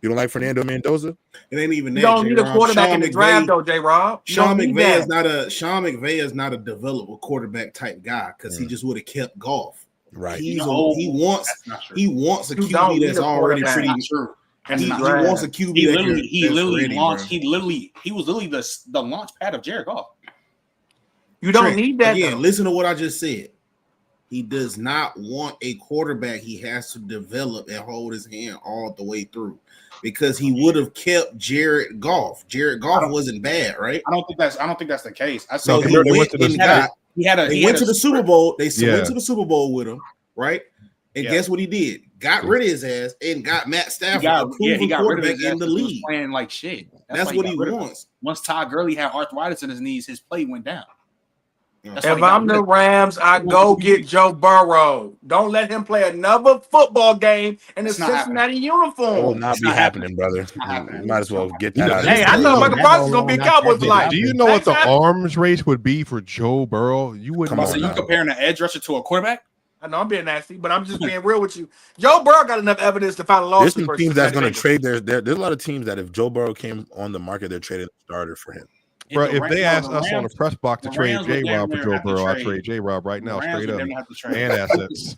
You don't like Fernando Mendoza?
It ain't even that.
You don't need a quarterback in the draft, though, J-Rob.
Sean McVay is not a developable quarterback type guy, because he just would have kept Goff.
Right.
He wants a QB that's already pretty true. He wants a QB.
He was literally the launch pad of Jared Goff.
You don't need that.
Again, listen to what I just said. He does not want a quarterback he has to develop and hold his hand all the way through, because he would have kept Jared Goff. Jared Goff wasn't bad, right?
I don't think that's the case.
He went to the Super Bowl. They went to the Super Bowl with him, right? And guess what he did? Got rid of his ass and got Matt Stafford, a proven quarterback in the league.
Playing like shit.
That's what he wants.
Once Todd Gurley had arthritis in his knees, his play went down.
If I'm the Rams, I go get Joe Burrow. Don't let him play another football game in a Cincinnati uniform.
It will not be happening, brother. You might as well get that out.
Hey, I know Michael Parsons is going to be a Cowboys tonight.
Do you know what the arms race would be for Joe Burrow? You wouldn't.
So you comparing an edge rusher to a quarterback?
I know I'm being nasty, but I'm just being real with you. Joe Burrow got enough evidence to file a lawsuit.
There's some teams that's going to trade there's a lot of teams that if Joe Burrow came on the market, they're trading a starter for him.
Bro, if they asked us on the press box to trade J-Rob for Joe Burrow, I'd trade J-Rob right now, straight up, and assets.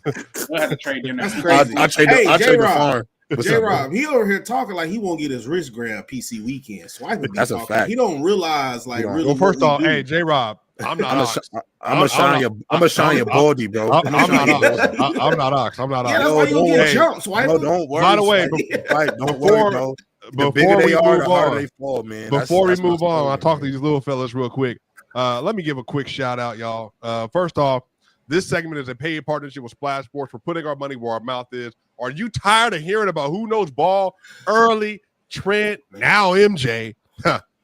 We'll have to trade him.
That's crazy.
I trade the farm.
J-Rob, he over here talking like he won't get his wrist grabbed PC weekend. Swiping.
That's a fact.
He don't realize really.
Well, first off, hey J-Rob, I'm not Ox.
I'm a shine your baldy, bro.
I'm not Ox. I'm not Ox.
Yeah, that's why you don't get jumped.
No, don't worry.
By the way,
don't worry, bro. The bigger they are, the harder they fall, man.
Before we move on, I'll talk to these little fellas real quick. Let me give a quick shout out, y'all. First off, this segment is a paid partnership with Splash Sports for putting our money where our mouth is. Are you tired of hearing about who knows ball? Early, Trent, now MJ.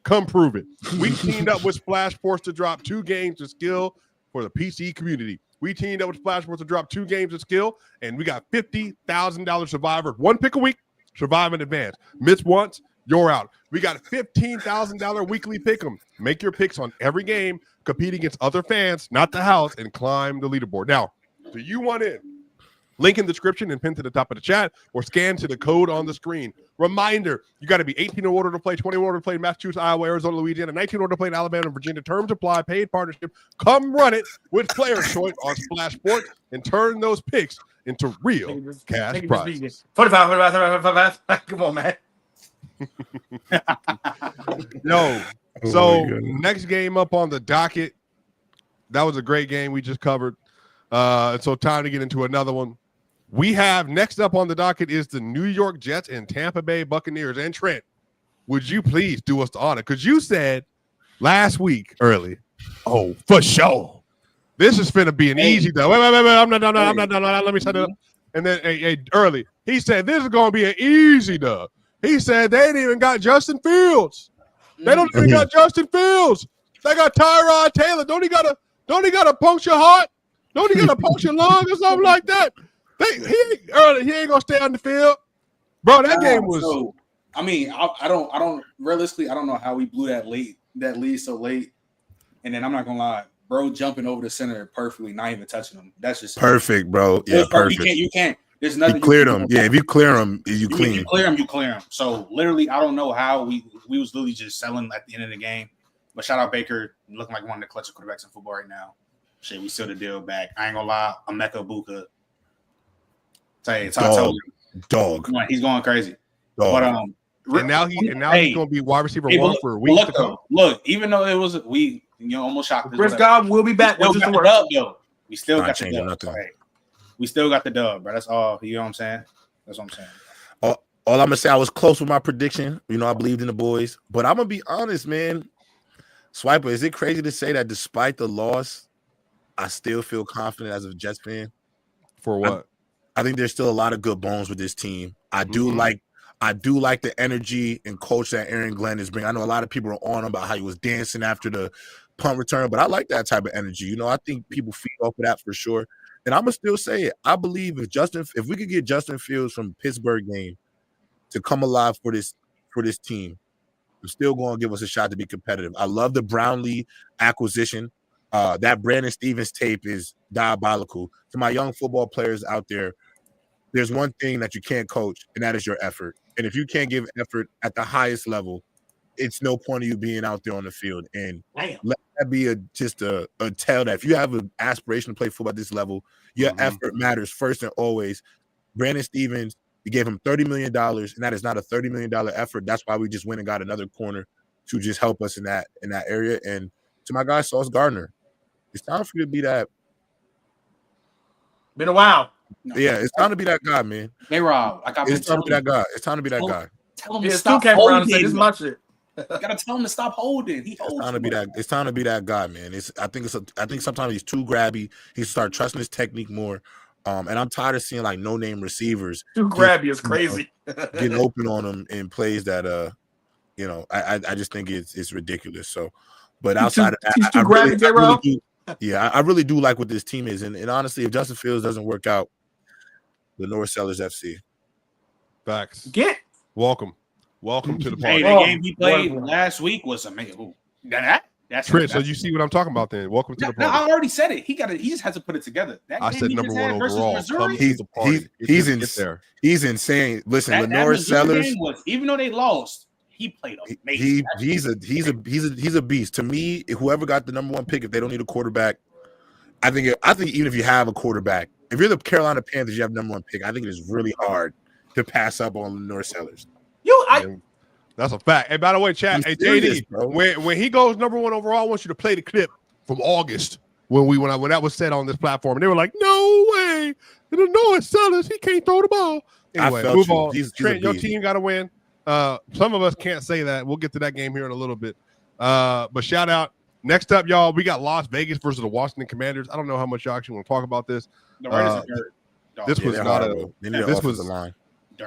Come prove it. We teamed up with Splash Sports to drop 2 games of skill for the PC community. We teamed up with Splash Sports to drop 2 games of skill, and we got $50,000 Survivor. 1 pick a week, survive in advance. Miss once, you're out. We got $15,000 weekly pick 'em. Make your picks on every game, compete against other fans, not the house, and climb the leaderboard. Now, do you want in? Link in the description and pin to the top of the chat or scan to the code on the screen. Reminder, you got to be 18 in order to play, 21 in order to play in Massachusetts, Iowa, Arizona, Louisiana, 19 in order to play in Alabama and Virginia. Terms apply, paid partnership. Come run it with Player Choice on Splash Sports and turn those picks into real cash prizes.
45. Come on, man.
No. So next game up on the docket. That was a great game we just covered. So time to get into another one. We have next up on the docket is the New York Jets and Tampa Bay Buccaneers. And Trent, would you please do us the honor? Because you said last week early, oh, for sure, this is finna be an easy though. Wait, I'm not done. Let me set it up. And then early, he said this is gonna be an easy dub. He said they ain't even got Justin Fields. They don't even got Justin Fields. They got Tyrod Taylor. Don't he gotta puncture heart? Don't he gotta puncture lung or something like that? He ain't gonna stay on the field, bro. That game was.
So, I mean, I don't realistically, I don't know how we blew that lead so late. And then I'm not gonna lie, bro, jumping over the center perfectly, not even touching him. That's just
perfect, bro. Yeah, perfect.
You can't. There's nothing.
You cleared him. Yeah, if you clear him, you clean.
You clear him. So literally, I don't know how we was literally just selling at the end of the game. But shout out Baker, looking like one of the clutchest quarterbacks in football right now. Shit, we still the deal back. I ain't gonna lie, Emeka Buka. Dog. He's going crazy.
Dog.
But
and now he's gonna be wide receiver 1 for a week.
Look, even though it was almost shocked.
Chris God will be back.
We still got the dub. We still got the dub, bro. That's all. You know what I'm saying? That's what I'm saying.
All I'm gonna say, I was close with my prediction. You know, I believed in the boys, but I'm gonna be honest, man. Swiper, is it crazy to say that despite the loss, I still feel confident as a Jets fan?
For what?
I think there's still a lot of good bones with this team. I do like the energy and coach that Aaron Glenn is bringing. I know a lot of people are on about how he was dancing after the punt return, but I like that type of energy. You know, I think people feed off of that for sure. And I'm gonna still say it. I believe if we could get Justin Fields from the Pittsburgh game to come alive for this team, I'm still going to give us a shot to be competitive. I love the Brownlee acquisition. That Brandon Stevens tape is diabolical. To my young football players out there, there's one thing that you can't coach, and that is your effort. And if you can't give effort at the highest level, it's no point of you being out there on the field. And let that be just a tell that if you have an aspiration to play football at this level, your effort matters first and always. Brandon Stevens, we gave him $30 million, and that is not a $30 million effort. That's why we just went and got another corner to just help us in that area. And to my guy, Sauce Gardner, it's time for you to be that.
Been a while.
Yeah, it's time to be that guy, man. It's time to be that guy. It's time to be that guy.
Tell him to stop holding.
This is my shit.
Gotta tell him to stop holding. It's
time to be that guy, man. I think sometimes he's too grabby. He start trusting his technique more. And I'm tired of seeing like no-name receivers
too grabby is crazy.
Getting open on him in plays that I just think it's ridiculous. So, but outside of that, I really do like what this team is. And honestly, if Justin Fields doesn't work out, the North Sellers FC.
Facts. Welcome to the party.
Hey, the game he played last week was amazing. That's
Trent. So you see what I'm talking about then? Welcome to the party.
No, I already said it. He just has to put it together.
I said number 1 overall.
He's insane. Listen, Lenore Sellers,
even though they lost, he played amazing.
He's a beast. To me, whoever got the number 1 pick, if they don't need a quarterback, I think even if you have a quarterback, if you're the Carolina Panthers, you have number 1 pick. I think it is really hard to pass up on Lenore Sellers.
That's a fact. Hey, by the way, chat. Hey, JD, when he goes number 1 overall, I want you to play the clip from August when that was said on this platform, and they were like, "No way, the North Sellers, he can't throw the ball." Anyway, move on. Trent, your team got to win. Some of us can't say that. We'll get to that game here in a little bit. But shout out. Next up, y'all, we got Las Vegas versus the Washington Commanders. I don't know how much y'all actually want to talk about this. This was not a line.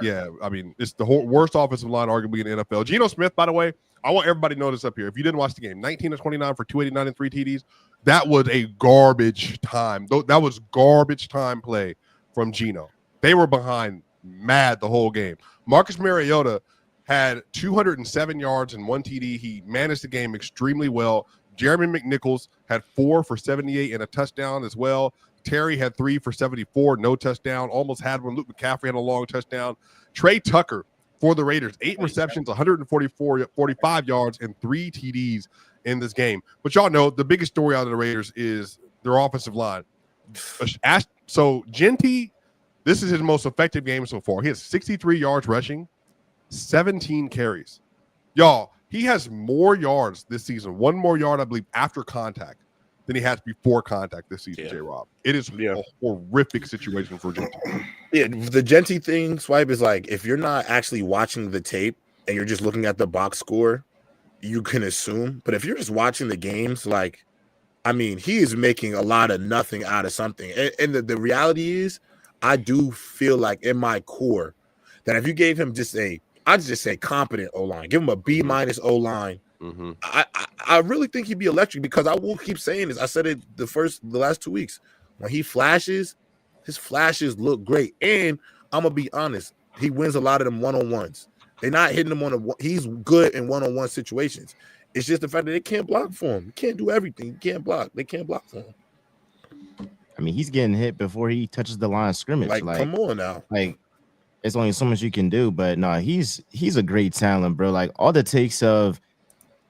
Yeah, I mean, it's the worst offensive line arguably in the NFL. Geno Smith, by the way, I want everybody to know this up here. If you didn't watch the game, 19 to 29 for 289 and 3 TDs. That was a garbage time. That was garbage time play from Geno. They were behind mad the whole game. Marcus Mariota had 207 yards and 1 TD. He managed the game extremely well. Jeremy McNichols had 4 for 78 and a touchdown as well. Terry had 3 for 74, no touchdown. Almost had one. Luke McCaffrey had a long touchdown. Trey Tucker for the Raiders, 8 receptions, 45 yards, and 3 TDs in this game. But y'all know the biggest story out of the Raiders is their offensive line. So Genty, this is his most effective game so far. He has 63 yards rushing, 17 carries. Y'all, he has more yards this season, 1 more yard, I believe, after contact than he has before contact this season, J-Rob. It is a horrific situation for Genty.
Yeah, the Genty thing, Swipe, is like if you're not actually watching the tape and you're just looking at the box score, you can assume. But if you're just watching the games, like, I mean, he is making a lot of nothing out of something. And the reality is, I do feel like in my core that if you gave him I'd just say competent O-line, give him a B- O-line, I really think he'd be electric because I will keep saying this. I said it the last 2 weeks. When he flashes, his flashes look great. And I'm going to be honest, he wins a lot of them one-on-ones. They're not hitting him he's good in one-on-one situations. It's just the fact that they can't block for him. You can't do everything. You can't block. They can't block for him.
I mean, he's getting hit before he touches the line of scrimmage.
Like come on now.
Like, it's only so much you can do. But no, he's a great talent, bro. Like, all the takes of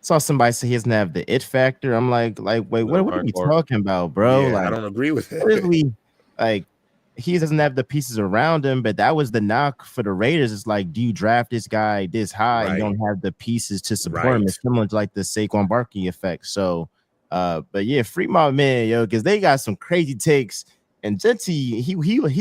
saw somebody say he doesn't have the it factor. I'm like, wait, what are we talking about, bro?
Yeah,
like,
I don't agree with that.
Really, like, he doesn't have the pieces around him, but that was the knock for the Raiders. It's like, do you draft this guy this high and you don't have the pieces to support him? It's similar to like the Saquon Barkley effect. So, but yeah, free my man, yo, because they got some crazy takes. And Genty, he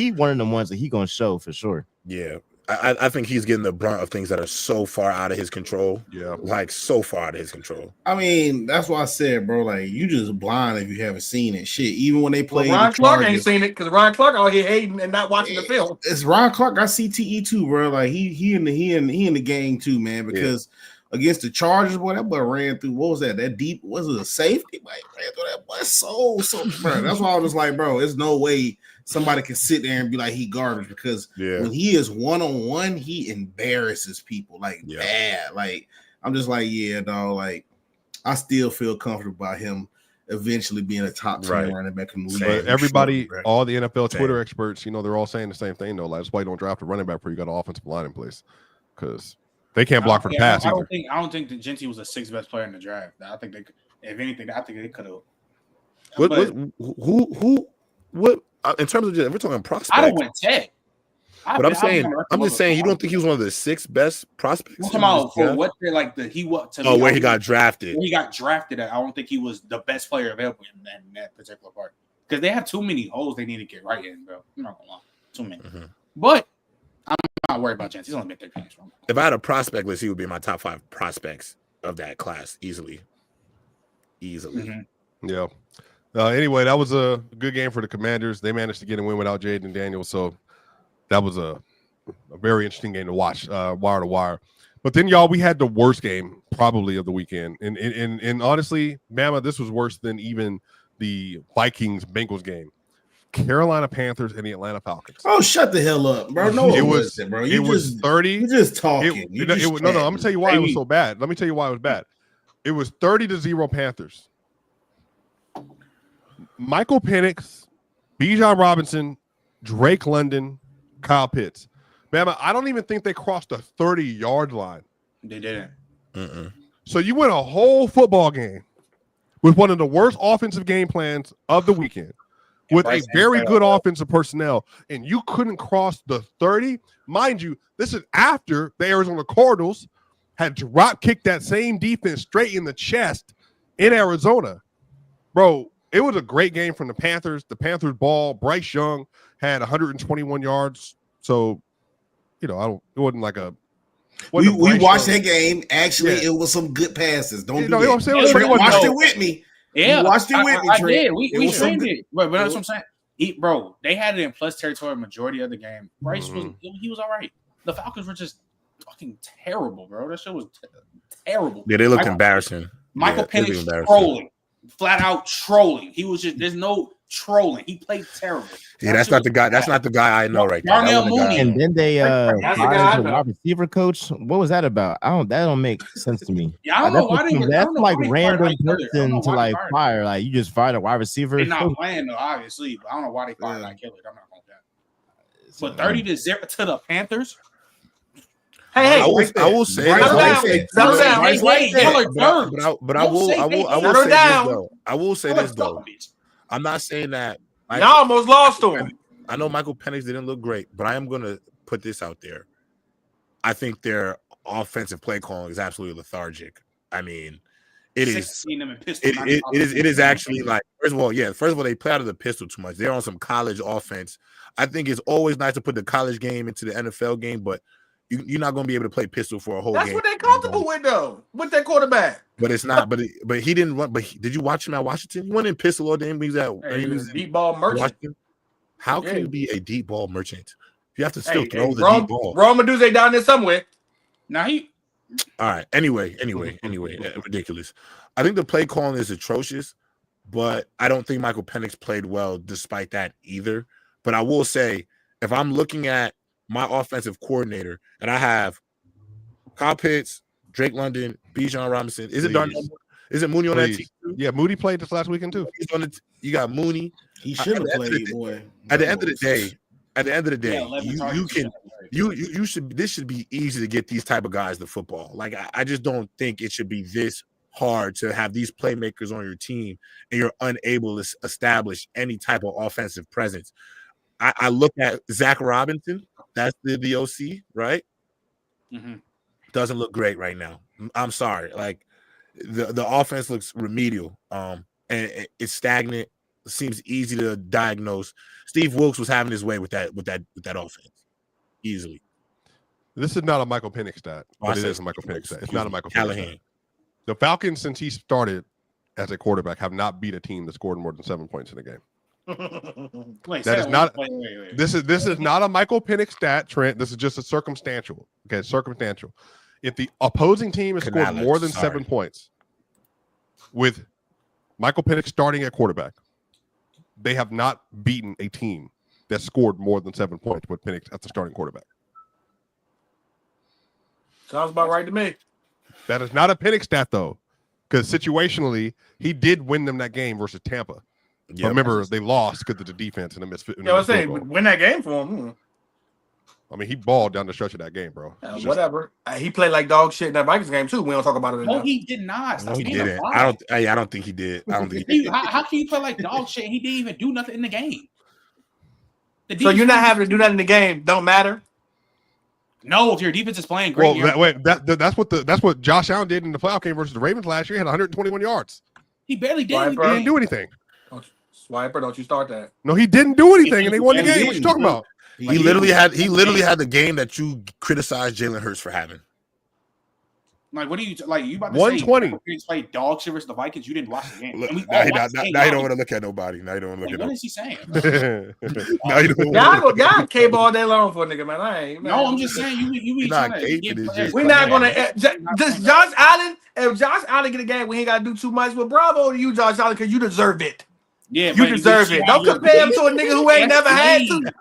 one of them ones that he gonna show for sure.
Yeah. I think he's getting the brunt of things that are so far out of his control. Yeah. Like so far out of his control.
I mean, that's why I said, bro, like you just blind if you haven't seen it. Shit, even when they play.
Well, Ryan Clark ain't seen it because Ryan Clark out here hating and not watching the film.
It's Ryan Clark got CTE too, bro. Like he in the game too, man, because against the Chargers, boy, that boy ran through, what was that? That deep, was it a safety? Like, ran through that boy so, bro. That's why I was like, bro, there's no way somebody can sit there and be like, he garbage, because when he is one-on-one, he embarrasses people, like, bad. Like, I'm just like, yeah, dog, like, I still feel comfortable about him eventually being a top 10 running back in the league.
But everybody, all the NFL Twitter experts, you know, they're all saying the same thing, though. Like, that's why you don't draft a running back before you got an offensive line in place, because they can't block for the pass.
I don't think that Genty was the 6th best player in the draft. I think they, if anything, I think they could have.
What? In terms of we're talking prospects.
I don't want Tech.
But I'm just saying, you don't think he was one of the 6 best prospects?
I'm talking about for what they're like where
he got drafted.
When he got drafted, I don't think he was the best player available in that particular part because they have too many holes they need to get right in, bro. I'm not gonna lie, too many. But I'm not worried about Chance. He's only been 13 games wrong.
If I had a prospect list, he would be in my top 5 prospects of that class easily.
Yeah. Anyway, that was a good game for the Commanders. They managed to get a win without Jaden Daniels, so that was a very interesting game to watch, wire to wire. But then, y'all, we had the worst game probably of the weekend, and honestly, Bama, this was worse than even the Vikings-Bengals game. Carolina Panthers and the Atlanta Falcons.
Oh, shut the hell up, bro! No,
it was 30.
You're just talking.
No, I'm gonna tell you why it was so bad. Let me tell you why it was bad. It was 30-0 Panthers. Michael Penix, Bijan Robinson, Drake London, Kyle Pitts. Bama, I don't even think they crossed the 30-yard line.
They didn't.
So you win a whole football game with one of the worst offensive game plans of the weekend, with a very good offensive personnel, and you couldn't cross the 30. Mind you, this is after the Arizona Cardinals had drop kicked that same defense straight in the chest in Arizona. Bro, it was a great game from the Panthers. The Panthers ball, Bryce Young had 121 yards. So, you know, it wasn't like a.
We watched that game. Actually, it was some good passes. Don't do that.
I'm saying? Trey
watched it with me.
Yeah,
you watched it with me, Trey.
I did. We streamed it. But that's what I'm saying. Bro, they had it in plus territory majority of the game. Bryce was all right. The Falcons were just fucking terrible, bro. That shit was terrible.
Yeah, they looked embarrassing.
Michael Penix trolling, flat out trolling. He was just there's no trolling. He played terrible.
That's not the guy. That's not the guy I know right now.
Darnell Mooney.
And then they hired the wide receiver coach. What was that about? That don't make sense to me.
Yeah, I don't know why they.
That's like random person to like fire. Like you just fired a wide receiver.
They're not playing though, obviously. But I don't know why they fired that killer. I'm not going that. But 30-0 to the Panthers.
Hey, I will say this though. I'm not saying that
y'all almost lost to him.
I know Michael Penix didn't look great, but I am going to put this out there. I think their offensive play calling is absolutely lethargic. I mean, it is actually like first of all, they play out of the pistol too much. They're on some college offense. I think it's always nice to put the college game into the NFL game, but you're not going to be able to play pistol for a whole game.
That's what they're comfortable with, though, with their quarterback.
But it's not. But he didn't run. But did you watch him at Washington? He went in pistol all day. He was
a deep ball merchant.
Washington. How can you be a deep ball merchant? You have to still throw the deep ball.
Roma Medusa down there somewhere.
Now he.
All right. Anyway, ridiculous. I think the play calling is atrocious, but I don't think Michael Penix played well despite that either. But I will say, if I'm looking at my offensive coordinator and I have Kyle Pitts, Drake London, Bijan Robinson, is it Mooney on that team?
Yeah, Mooney played this last weekend too.
You got Mooney.
He should have played, boy.
At the end of the day, you should. This should be easy to get these type of guys the football. Like I just don't think it should be this hard to have these playmakers on your team and you're unable to establish any type of offensive presence. I look at Zach Robinson. That's the OC, right?
Mm-hmm.
Doesn't look great right now. I'm sorry. Like the offense looks remedial. And it's stagnant. It seems easy to diagnose. Steve Wilkes was having his way with that offense easily.
This is not a Michael Penix stat, but it is a Michael Penix stat. It's not a Michael Penix stat. The Falcons, since he started as a quarterback, have not beat a team that scored more than 7 points in a game.
Wait.
This is not a Michael Penix stat, Trent. This is just a circumstantial. Okay, circumstantial. If the opposing team has scored more than 7 points with Michael Penix starting at quarterback, they have not beaten a team that scored more than 7 points with Penix as the starting quarterback.
Sounds about right to me.
That is not a Penix stat though, because situationally he did win them that game versus Tampa. Yep. Remember, they lost because of the defense and the misfit.
Yeah, I was saying, win that game for him.
I mean, he balled down the stretch of that game, bro.
Whatever. He played like dog shit in that Vikings game too. We don't talk about it.
No, he did not.
No, he didn't. I don't think he did. I don't think he did.
How can you play like dog shit? He didn't even do nothing in the game.
So you're not having to do nothing in the game. Don't matter.
No, if your defense is playing great.
Well, that's what Josh Allen did in the playoff game versus the Ravens last year. He had 121 yards.
He barely did.
He didn't do anything.
Swiper, don't you start that?
No, he didn't do anything, and they won the game. What you talking about?
He literally had the game that you criticized Jalen Hurts for having.
Like, what are you like? You about to
120?
Say played dog shit versus the Vikings? You didn't watch the game.
Now you don't want to look at nobody. Now you don't look at.
What is he saying?
Now you don't.
Y'all cable all day long for a nigga, man.
No, I'm just saying you
not
we're not gonna. Does Josh Allen? If Josh Allen get a game, we ain't gotta do too much. But bravo to you, Josh Allen, because you deserve it.
Yeah,
you deserve it. Don't compare him to a nigga who ain't never had to.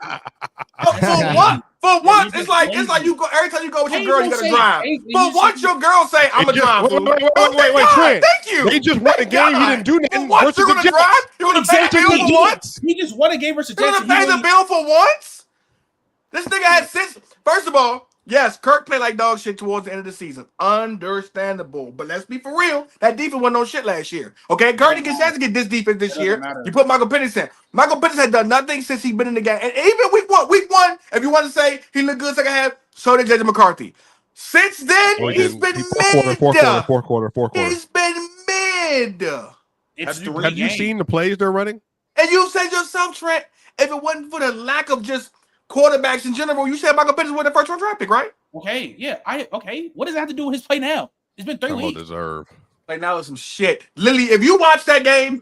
For what? For once, it's like you go every time you go with your girl, you gotta drive. But once your girl say, "I'm a drive,"
wait, Trent.
Thank you.
He just won the game. He didn't do nothing.
Once you're gonna drive, you're gonna pay the bill for once.
He just won a game versus
You're gonna pay the bill for once. This nigga had six. First of all, yes, Kirk played like dog shit towards the end of the season. Understandable. But let's be for real. That defense wasn't no shit last year. Okay? Kirk didn't get a chance to get this defense this year. You put Michael Penix in. Michael Penix had done nothing since he's been in the game. And even week one, if you want to say he looked good second half, so did JJ McCarthy. Since then, he's been mid.
Fourth quarter.
He's been mid.
Have you seen the plays they're running?
And you said yourself, Trent, if it wasn't for the lack of just quarterbacks in general, you said Michael Penix was the first round draft pick, right?
Okay, yeah. What does that have to do with his play now? It's been 3 weeks.
Deserve.
Like now it's some shit. Lily, if you watch that game,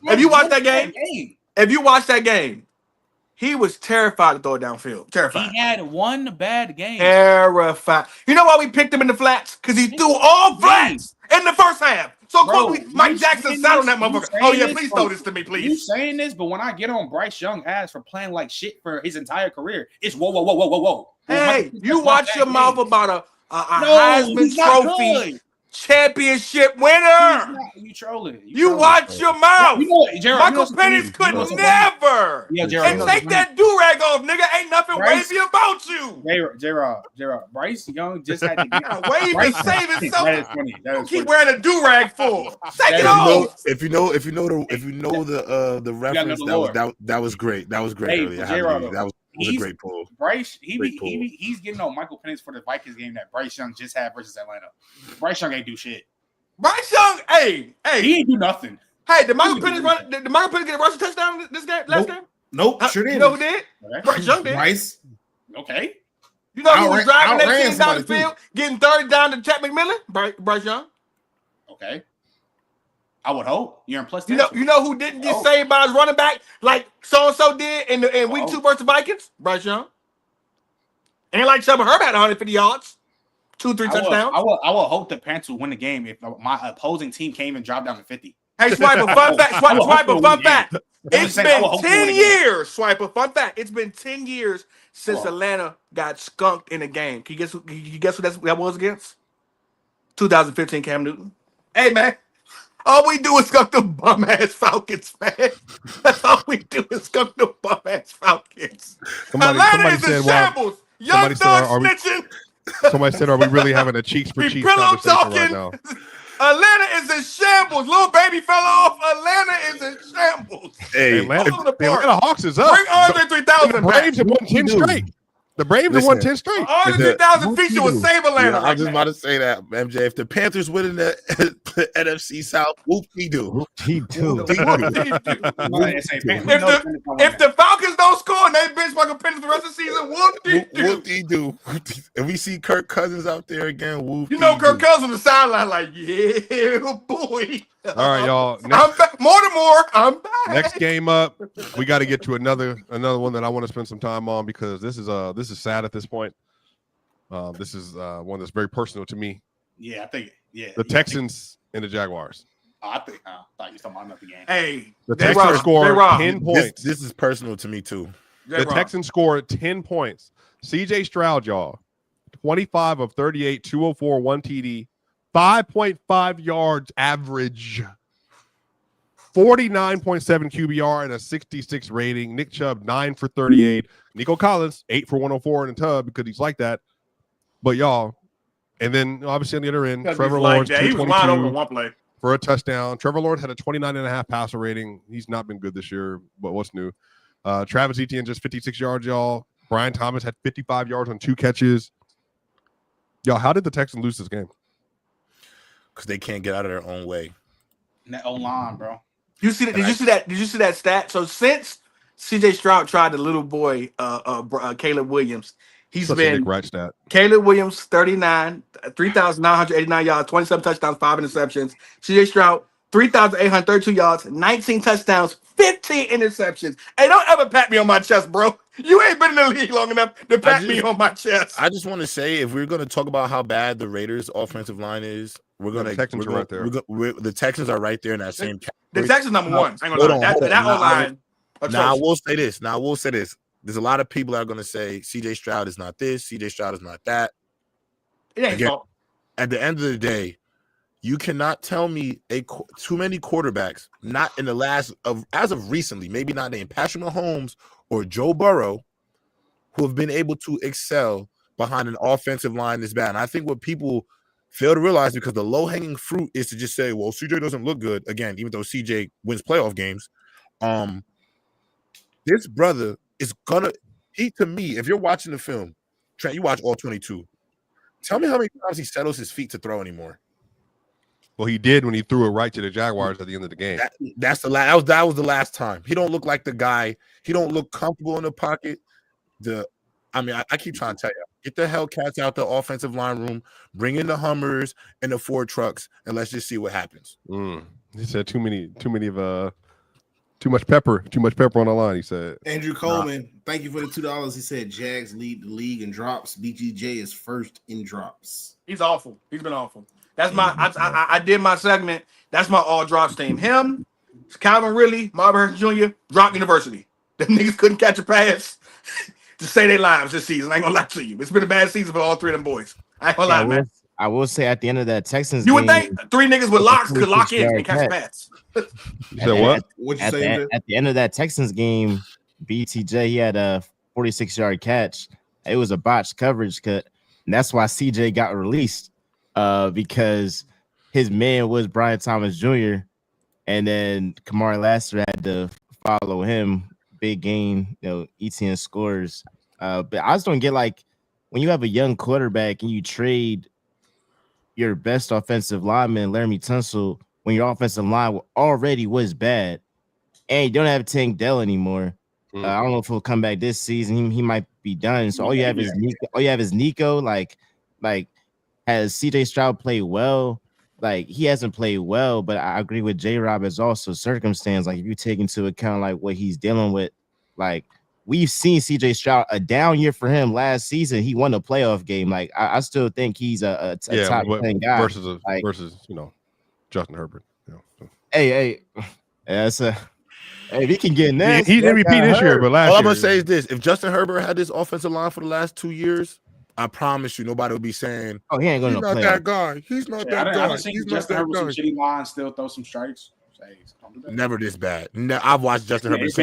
He was terrified to throw it downfield. Terrified.
He had one bad game.
Terrified. You know why we picked him in the flats? Because he threw all flats in the first half. So Mike Jackson sat on that motherfucker. Oh yeah, please throw this to me, please.
You saying this, but when I get on Bryce Young ass for playing like shit for his entire career, it's whoa.
Hey, you watch your mouth about a Heisman Trophy championship winner.
You trolling.
You watch your mouth. Michael Penix could never. And take that do-rag off, nigga. Ain't nothing wavy about you.
J-Rod. Bryce Young just had to get
wave and save himself.
That is funny.
Keep wearing a do-rag for. Take it off.
If you know the reference, that was great. That was great.
Hey, J-Rod,
that was a great pull.
Bryce, he's getting on Michael Penix for the Vikings game that Bryce Young just had versus Atlanta. Bryce Young ain't do shit.
Bryce Young, hey,
he ain't do nothing.
Hey, did Michael Penix get a rushing touchdown last game?
Nope, sure did.
You know who did?
Okay.
Bryce Young did.
Bryce.
Okay.
You know who was driving that team down the field, getting 30 down to Chad McMillan? Bryce Young.
Okay. I would hope. You're in plus.
You know who didn't get saved by his running back like so-and-so did in week 2 versus the Vikings? Bryce Young. Ain't like Chuba Herbert had 150 yards, 2-3 touchdowns.
I will hope the Panthers will win the game if my opposing team can't even drop down to 50.
Hey, Swiper, fun fact. Swiper, fun fact. It's been 10 years, Swiper, fun fact. It's been 10 years since Atlanta got skunked in a game. Can you guess who that was against? 2015 Cam Newton. Hey, man. All we do is skunk the bum-ass Falcons, man. That's all we do is skunk the bum-ass Falcons. Atlanta is in shambles. Young Thug snitching.
Somebody said, are we really having a cheeks-for-cheeks conversation right now?
Atlanta is in shambles. Little baby fell off. Atlanta is in shambles.
Hey, Atlanta Hawks is up.
Bring Andre 3000
back. The Braves have won 10 straight. The Braves have won 10 straight.
Andre 3000 feature will save Atlanta.
I was just about to say that, MJ. If the Panthers win in the NFC South, whoop-de-doo.
If the Falcons don't score and they bench Michael Penix the rest of the season,
whoop-de-doo. And we see Kirk Cousins out there again, whoop-de-doo.
You know Kirk Cousins on the sideline like, yeah, boy.
All right, y'all.
I'm back. More. I'm back.
Next game up, we got to get to another one that I want to spend some time on because this is sad at this point. This is one that's very personal to me.
Yeah, I think. Yeah,
the Texans and the Jaguars.
I thought you were talking about another game.
Hey,
the Texans scored 10 points.
This is personal to me too.
The Texans scored 10 points. CJ Stroud, y'all, 25 of 38, 204, 1 TD, 5.5 yards average, 49.7 QBR, and a 66 rating. Nick Chubb, 9 for 38. Nico Collins, 8 for 104 in the tub because he's like that. But y'all, and then obviously on the other end, Trevor Lawrence,
he was wide open one play
for a touchdown. Trevor Lawrence had a 29.5 passer rating. He's not been good this year, but what's new? Travis Etienne just 56 yards, y'all. Brian Thomas had 55 yards on 2 catches. Y'all, how did the Texans lose this game?
Because they can't get out of their own way.
And that O-line, bro.
You see that? Did you see that stat? So since CJ Stroud tried the little boy, Caleb Williams, he's been
right stat.
Caleb Williams 39, 3,989 yards, 27 touchdowns, 5 interceptions. CJ Stroud 3,832 yards, 19 touchdowns, 15 interceptions. Hey, don't ever pat me on my chest, bro. You ain't been in the league long enough to pat me on my chest.
I just want to say, if we're going to talk about how bad the Raiders' offensive line is, the Texans are right there. The Texans are right there in that same category.
The Texans number one. I ain't gonna lie. That O-line.
Now I will say this. There's a lot of people that are going to say CJ Stroud is not this. CJ Stroud is not that.
It ain't fault.
At the end of the day, you cannot tell me too many quarterbacks, not in the as of recently, maybe not named Patrick Mahomes or Joe Burrow, who have been able to excel behind an offensive line this bad. And I think what people fail to realize, because the low-hanging fruit is to just say, well, CJ doesn't look good. Again, even though CJ wins playoff games, this brother is to me, if you're watching the film, Trent, you watch all 22. Tell me how many times he settles his feet to throw anymore.
Well, he did when he threw it right to the Jaguars at the end of the game.
That was the last time. He don't look like the guy. He don't look comfortable in the pocket. I keep trying to tell you, get the Hellcats out the offensive line room, bring in the Hummers and the Ford trucks, and let's just see what happens.
He said too many of Too much pepper on the line, he said.
Andrew Coleman, thank you for the $2. He said Jags lead the league in drops. BTJ is first in drops.
He's awful. He's been awful. That's my I did my segment. That's my all drops team. Him, Calvin Ridley, Marvin Harrison Jr., Drop University. Them niggas couldn't catch a pass to say their lives this season. I ain't gonna lie to you. It's been a bad season for all three of them boys. I ain't gonna lie, man.
I will say at the end of that Texans
you
game,
would think three niggas with locks could lock in and catch a pass.
You said what?
What'd you say?
At the end of that Texans game, BTJ, he had a 46-yard catch. It was a botched coverage cut, and that's why CJ got released because his man was Brian Thomas Jr., and then Kamari Lassiter had to follow him. Big gain, ETN scores. But I just don't get, like, when you have a young quarterback and you trade your best offensive lineman, Laramie Tunsil, when your offensive line already was bad, and you don't have Tank Dell anymore. I don't know if he'll come back this season. He might be done. So all you have is Nico. All you have is Nico. Like has CJ Stroud played well? Like, he hasn't played well, but I agree with J-Rob as also circumstance. Like, if you take into account like what he's dealing with, like, we've seen CJ Stroud a down year for him last season. He won a playoff game. Like, I still think he's a top 10 guy
versus Justin Herbert.
Hey, that's a. Hey, we can get next.
He MVP this year, but last year.
All I'm gonna say is this: if Justin Herbert had this offensive line for the last 2 years, I promise you, nobody will be saying,
"Oh, he ain't going to play."
He's not that guy. He's not that guy.
He's Justin Herbert some shitty line still throw some strikes.
Never this bad. I've watched Justin Herbert. It's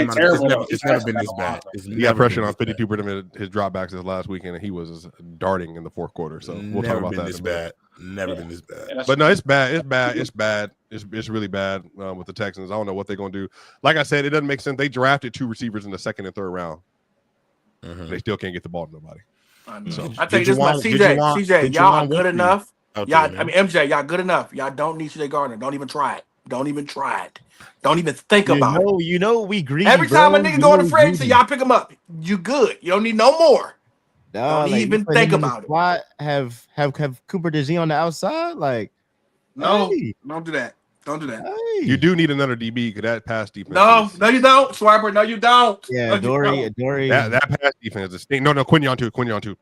never been this bad.
He got pressure on 52% of his dropbacks this last weekend, and he was darting in the fourth quarter. So we'll talk about that.
This bad. Never been this bad.
But no, it's bad. It's bad. It's really bad with the Texans. I don't know what they're going to do. Like I said, it doesn't make sense. They drafted 2 receivers in the second and third round. They still can't get the ball to nobody.
So I tell you this much, CJ, y'all are good enough. MJ, y'all good enough. Y'all don't need CJ Gardner. Don't even try it. Don't even try it. Don't even think about it.
You know we greedy.
Every time a nigga go in the fridge, y'all pick him up. You good. You don't need no more. Don't even think about it.
Why have Cooper DeJean on the outside? Like,
no, don't do that. Don't do that.
Hey. You do need another DB because that pass defense.
No, you don't, Swiper. No, you don't.
Yeah, Dory.
That pass defense is a stink. No, Quinion too.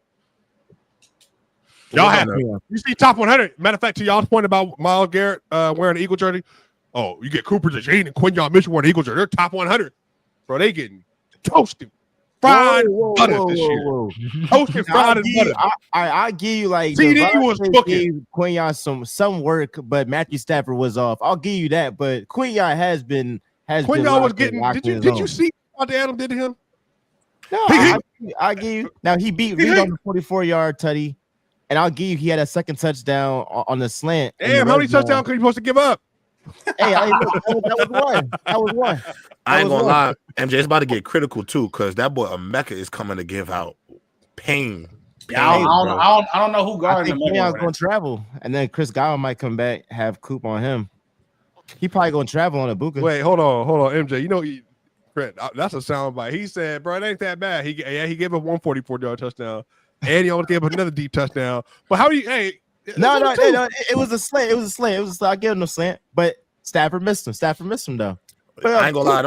Y'all have you see top 100. Matter of fact, to y'all's point about Myles Garrett wearing the Eagle jersey. Oh, you get Cooper DeJean and Quinion Mitchell wearing the Eagle jersey. They're top 100. Bro, they getting toasted. Fried butter this year. Toasted fried and butter.
I give you like
CD was cooking.
Quinion some work, but Matthew Stafford was off. I'll give you that, but Quinion has been was getting.
Did you see what Adam did to him?
No, I give you. Now he beat Reed on the 44-yard tutty, and I'll give you he had a second touchdown on the slant.
Damn, how many touchdowns could he supposed to give up?
Hey, that was one.
I ain't gonna lie, MJ, it's about to get critical too, because that boy Emeka is coming to give out pain.
I don't know who guarding him.
He's gonna travel, and then Chris Godwin might come back, have Coop on him. He probably gonna travel on a Buka.
Wait, hold on, MJ. You know, Fred, that's a soundbite. He said, "Bro, it ain't that bad." He gave up 144-yard touchdown, and he only gave up another deep touchdown. But how do you? Hey.
No, it was a slant. I give him a slant, but Stafford missed him though.
But I ain't gonna lie,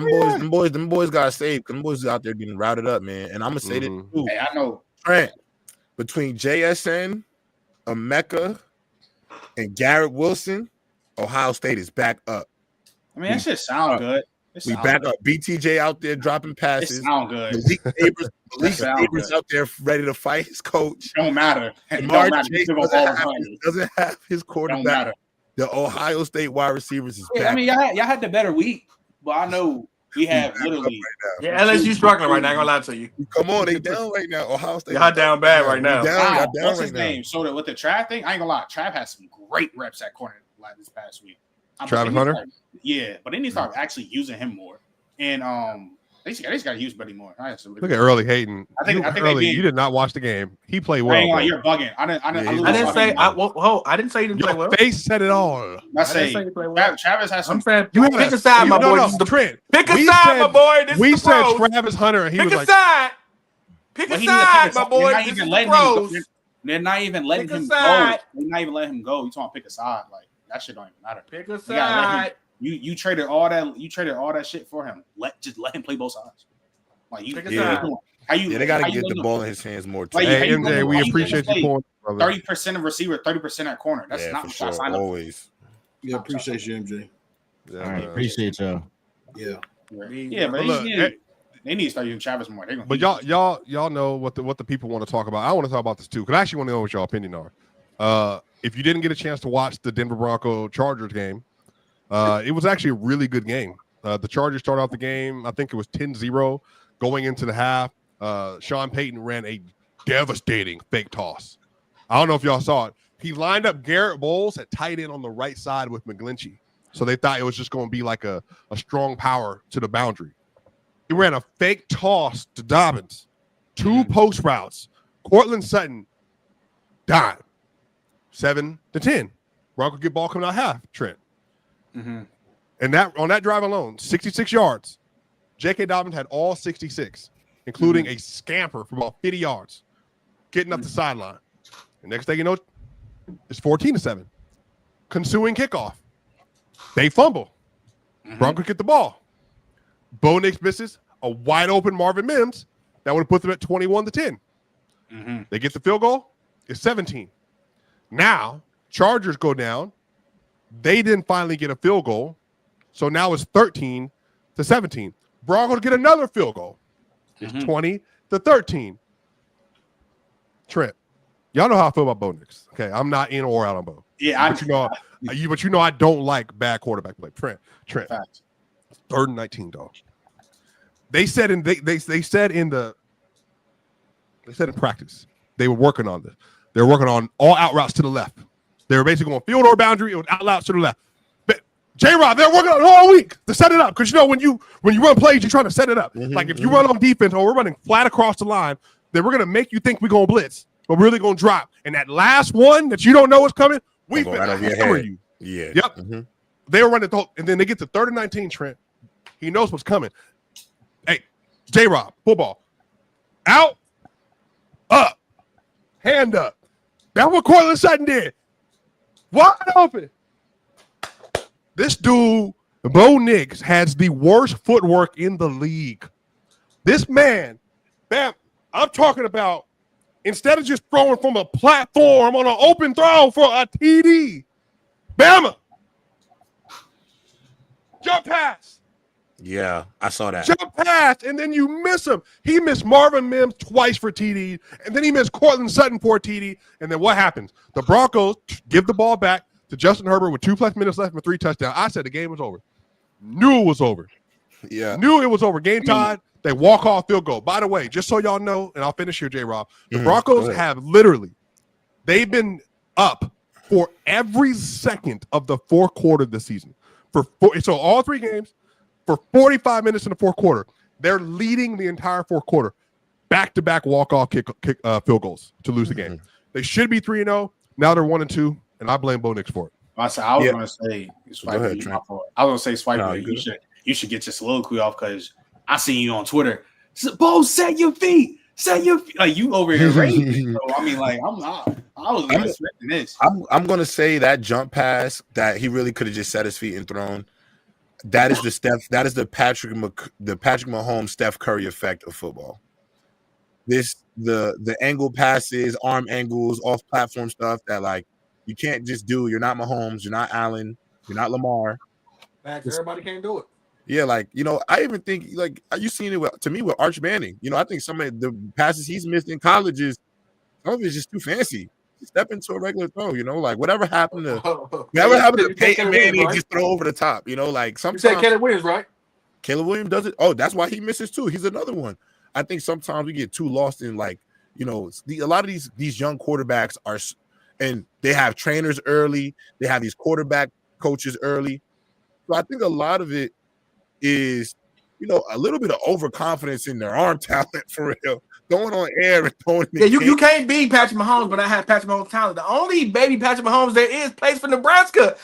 them boys got saved. Them boys out there getting routed up, man. And I'm gonna say this too.
Hey, I know
Trent, between JSN, Emeka, and Garrett Wilson, Ohio State is back up.
I mean, that shit sound good.
We back up. BTJ out there dropping passes.
It sound good.
Malik Neighbors out there ready to fight his coach.
Don't matter.
Doesn't have his quarterback. The Ohio State wide receivers is back.
I mean, y'all had the better week, but I know we have literally.
Yeah, LSU struggling right now. I'm gonna lie to you.
Come on, they down right now. Ohio State.
Y'all down bad right now.
What's his name? So with the Trav thing, I ain't gonna lie. Trav has some great reps at corner this past week.
Travis Hunter?
Yeah, but they need to start actually using him more. And they just got to use Buddy more.
Look at Early Hayden. I think you did not watch the game. He played well.
You're bugging. I
didn't say he didn't play well.
Face said it all.
I say Travis has some.
You pick a side, my boy. This is the trend. Pick a side, my boy. This
we
is the
said Travis Hunter, and he was like,
pick a side, my boy. This is the pros.
They're not even letting him go. They're not even letting him go. You talking pick a side? Like that shit don't even matter.
Pick a side.
You traded all that shit for him. Just let him play both sides. Like you,
they gotta get the ball in his hands more. Too.
Hey, MJ, we appreciate you point.
30% of receiver, 30% at corner. That's not
for sure. Always.
Yeah, appreciate you, MJ.
Yeah, all right, appreciate y'all.
Yeah,
but they need to start using Travis more.
But y'all know what the people want to talk about. I want to talk about this too, because I actually want to know what your opinion are. If you didn't get a chance to watch the Denver Broncos Chargers game, it was actually a really good game. The Chargers started out the game, I think it was 10-0 going into the half. Sean Payton ran a devastating fake toss. I don't know if y'all saw it. He lined up Garrett Bowles at tight end on the right side with McGlinchey. So they thought it was just going to be like a strong power to the boundary. He ran a fake toss to Dobbins, 2 post routes. Cortland Sutton died 7-10. Broncos get ball coming out half, Trent.
Mm-hmm.
And on that drive alone, 66 yards. J.K. Dobbins had all 66, including a scamper for about 50 yards, getting up the sideline. The next thing you know, it's 14-7. Ensuing kickoff. They fumble. Broncos get the ball. Bo Nix misses a wide open Marvin Mims that would have put them at 21-10. They get the field goal. It's 17. Now, Chargers go down. They didn't finally get a field goal. So now it's 13-17. Broncos get another field goal. It's 20-13. Trent, y'all know how I feel about Bo Nix. Okay, I'm not in or out on Bo.
Yeah,
but you know I don't like bad quarterback play. Trent.
Fact.
3rd and 19, dog. They said in practice they were working on this. They were working on all out routes to the left. They were basically going field or boundary. It was out routes to the left. But J-Rob, they're working on it all week to set it up, because when you run plays, you're trying to set it up. Like if you run on defense or we're running flat across the line, then we're gonna make you think we're gonna blitz, but we're really gonna drop. And that last one that you don't know is coming, we hammer you.
Yeah.
Yep. They were running and then they get to 3rd and 19. Trent, he knows what's coming. Hey, J-Rob, football, out, up, hand up. That's what Cortland Sutton did. Wide open. This dude, Bo Nix, has the worst footwork in the league. This man, bam, I'm talking about, instead of just throwing from a platform on an open throw for a TD, Bama, jump pass.
Yeah, I saw that.
Jump pass, and then you miss him. He missed Marvin Mims twice for TD, and then he missed Cortland Sutton for a TD. And then what happens? The Broncos give the ball back to Justin Herbert with 2+ minutes left and 3 touchdowns. I said the game was over. Knew it was over.
Yeah.
Knew it was over. Game tied. They walk off field goal. By the way, just so y'all know, and I'll finish here, J-Rob, the Broncos have they've been up for every second of the fourth quarter this season. So all 3 games, for 45 minutes in the fourth quarter, they're leading the entire fourth quarter. Back-to-back walk-off field goals to lose the game. They should be 3-0. Now they're 1-2, and I blame Bo Nix for it.
I was going to say, Swiper, you should get your soliloquy off, because I seen you on Twitter. Bo, set your feet. Like, you over here raging. So, I mean, like, I was expecting this.
I'm going to say that jump pass that he really could have just set his feet and thrown. That is the Patrick Mahomes, Steph Curry effect of football. The angle passes, arm angles, off platform stuff that, like, you can't just do. You're not Mahomes, you're not Allen, you're not Lamar.
Everybody can't do it.
Yeah, like, I even think, like, you seen it with Arch Manning. I think some of the passes he's missed in college some of it's just too fancy. Step into a regular throw, like whatever happened to Peyton Manning, right? Just throw over the top, like sometimes.
You said Caleb Williams, right?
Caleb Williams does it. Oh, that's why he misses too. He's another one. I think sometimes we get too lost in, like, a lot of these young quarterbacks and they have trainers early. They have these quarterback coaches early. So I think a lot of it is, a little bit of overconfidence in their arm talent, for real. Going on air and throwing.
Yeah, you can't beat Patrick Mahomes, but I have Patrick Mahomes talent. The only baby Patrick Mahomes there is plays for Nebraska.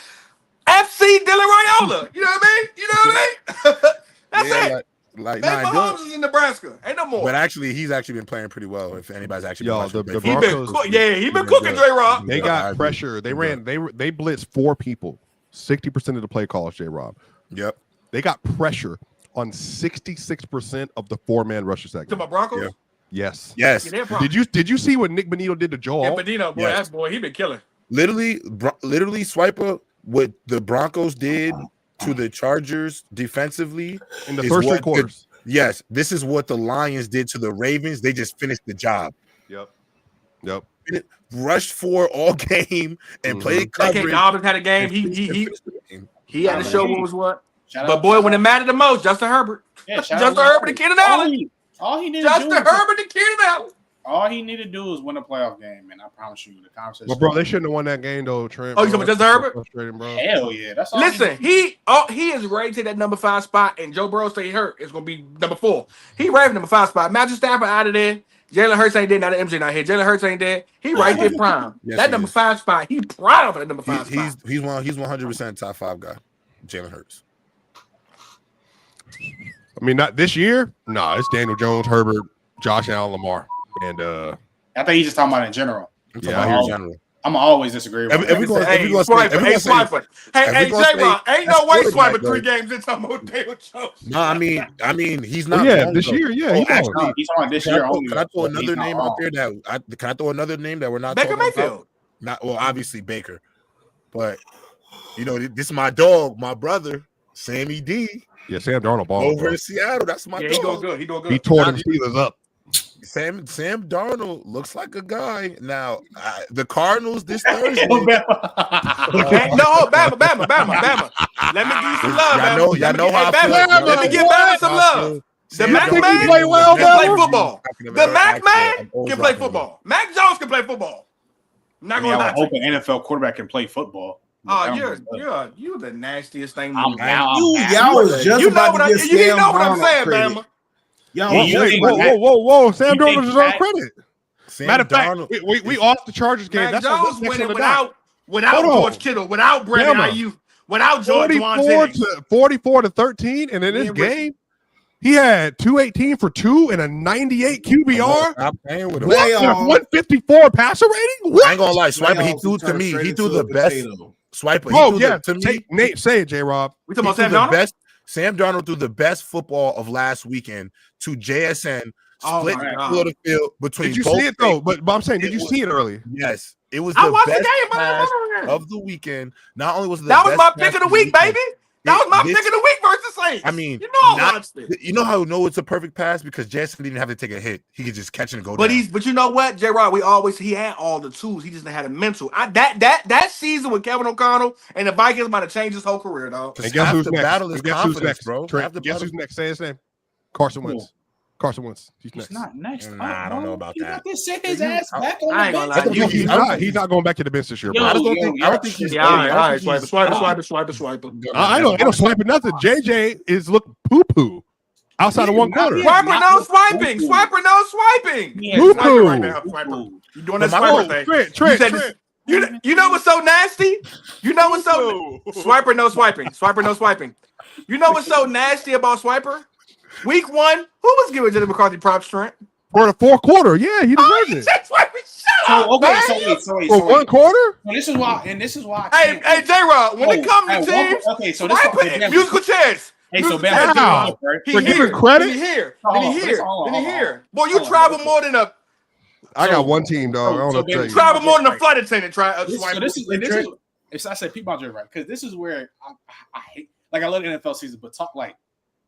FC Dylan Raiola. You know what I mean? That's it. Like Mahomes is in Nebraska. Ain't no more.
But actually, he's actually been playing pretty well. If anybody's actually
the
Broncos, he been cooking, J-Rob.
They got pressure. They blitzed 4 people. 60% of the play calls, J-Rob.
Yep.
They got pressure on 66% of the 4-man rusher segment.
To my Broncos?
Yeah.
Yes.
Yes.
Yeah,
Did you see what Nick Bonito did to Joe?
Yeah, Bonito, boy, that boy, he been killing.
Literally, Swiper, what the Broncos did to the Chargers defensively
in the first 3 quarters.
Yes, this is what the Lions did to the Ravens. They just finished the job.
Yep.
Rushed for all game and played coverage.
Dobbins had a game. He had to show what was what. But boy, when it mattered the most, Justin Herbert.
Yeah,
Justin Herbert and Keenan Allen.
All he needed
Justin Herbert and Keenan Allen.
All he needed to do was win a playoff game, and I promise you, the conversation.
But bro, they shouldn't have won that game though, Trent.
Oh, you talking about Justin Herbert?
Bro.
Hell yeah, that's all.
Listen, he is ready to take that number 5 spot, and Joe Burrow stay hurt. It's gonna be number 4. He ready for number 5 spot. Matthew Stafford out of there. Jalen Hurts ain't there. Now the MJ not here. Jalen Hurts ain't there. He right there prime. That number 5 spot. He prime for that number 5 spot.
He's 100% top 5 guy. Jalen Hurts.
I mean, not this year. Nah, it's Daniel Jones, Herbert, Josh Allen, Lamar, and
I think he's just talking about in general. I'm always disagree with
Hey, Swiper. Hey, J-Rock, ain't no way Swiper 3 games in talking about Daniel Jones.
No, I mean, he's not.
This year,
actually,
he's on this year.
Can I throw another name out there that we're not
Baker
talking
Mayfield?
About? Obviously Baker, but this is my dog, my brother, Sammy D.
Yeah, Sam Darnold ball
over in Seattle. That's my dog.
He doing good. He doing good.
He tore them Steelers up.
Sam Darnold looks like a guy. Now, the Cardinals this Thursday.
No, Bama. Let me give you some love,
Y'all know how I feel.
Let me give Bama some love. The Mac Man can play football. The Mac Man can play football. Mac Jones can play football.
Not going to hope an NFL quarterback can play football.
Oh, you're the nastiest thing.
Y'all was just about to get
you know what I'm saying, Bama.
Whoa! Sam Darnold deserves credit. Matter of fact, we off the Chargers game.
Mac Jones winning without George Kittle, without Brandon Ayuk, without George
44-13, and in this game, he had 218 for 2 and a 98 QBR.
I'm paying with
154 passer rating.
What? I ain't gonna lie, Swiper. He threw to me. He threw the best. Swiper. To me.
Nate, say it, J-Rob.
We talking about Sam Darnold?
Sam Darnold threw the best football of last weekend to JSN. Split the field between.
Did you see it though? But I'm saying, did you see it early?
Yes, it was the best pass of the weekend. Not only was it that
was my pick of the week, baby. That was my pick of the week versus Saints.
I mean,
I watched it.
You know how I know it's a perfect pass because JSN didn't have to take a hit. He could just catch it and go down.
But you know what, J-Rod, he had all the tools. He just had a mental. That season with Kevin O'Connell and the Vikings might have changed his whole career, dog.
And guess who's next? Battle is confidence, bro.
Guess who's next? Say his name. Carson Wentz. He's next.
He's not next.
I don't know about that.
He sit his ass back on the bench.
He's not going back to the bench this year, bro.
I don't think he's.
All right. Swipe.
I don't swiping nothing. JJ is looking poo-poo outside of one corner.
Swiper no swiping.
Poo-poo
right now. Swiper. You doing that swiper thing?
Trent.
You know what's so nasty? Swiper no swiping. You know what's so nasty about Swiper? Week 1, who was giving Jalen McCarthy props, Trent?
For the 4th quarter, yeah, he deserves it.
So wait.
For 1 quarter?
This is why.
Hey, J-Rod, when it comes to teams, musical chairs.
Hey, so
Bama, for giving credit?
Did he hear? Boy, you travel more than a.
I got one team, dog. I don't know what to tell you.
Travel more than a flight attendant.
I said Pete Bonjour, right? Because this is where I hate. Like I love the NFL season, but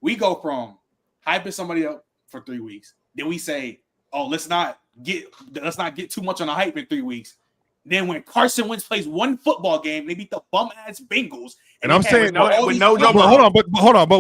we go from hyping somebody up for 3 weeks, then we say, "Oh, let's not get too much on the hype in 3 weeks." Then when Carson Wentz plays one football game, they beat the bum ass Bengals.
And I'm saying, hold on,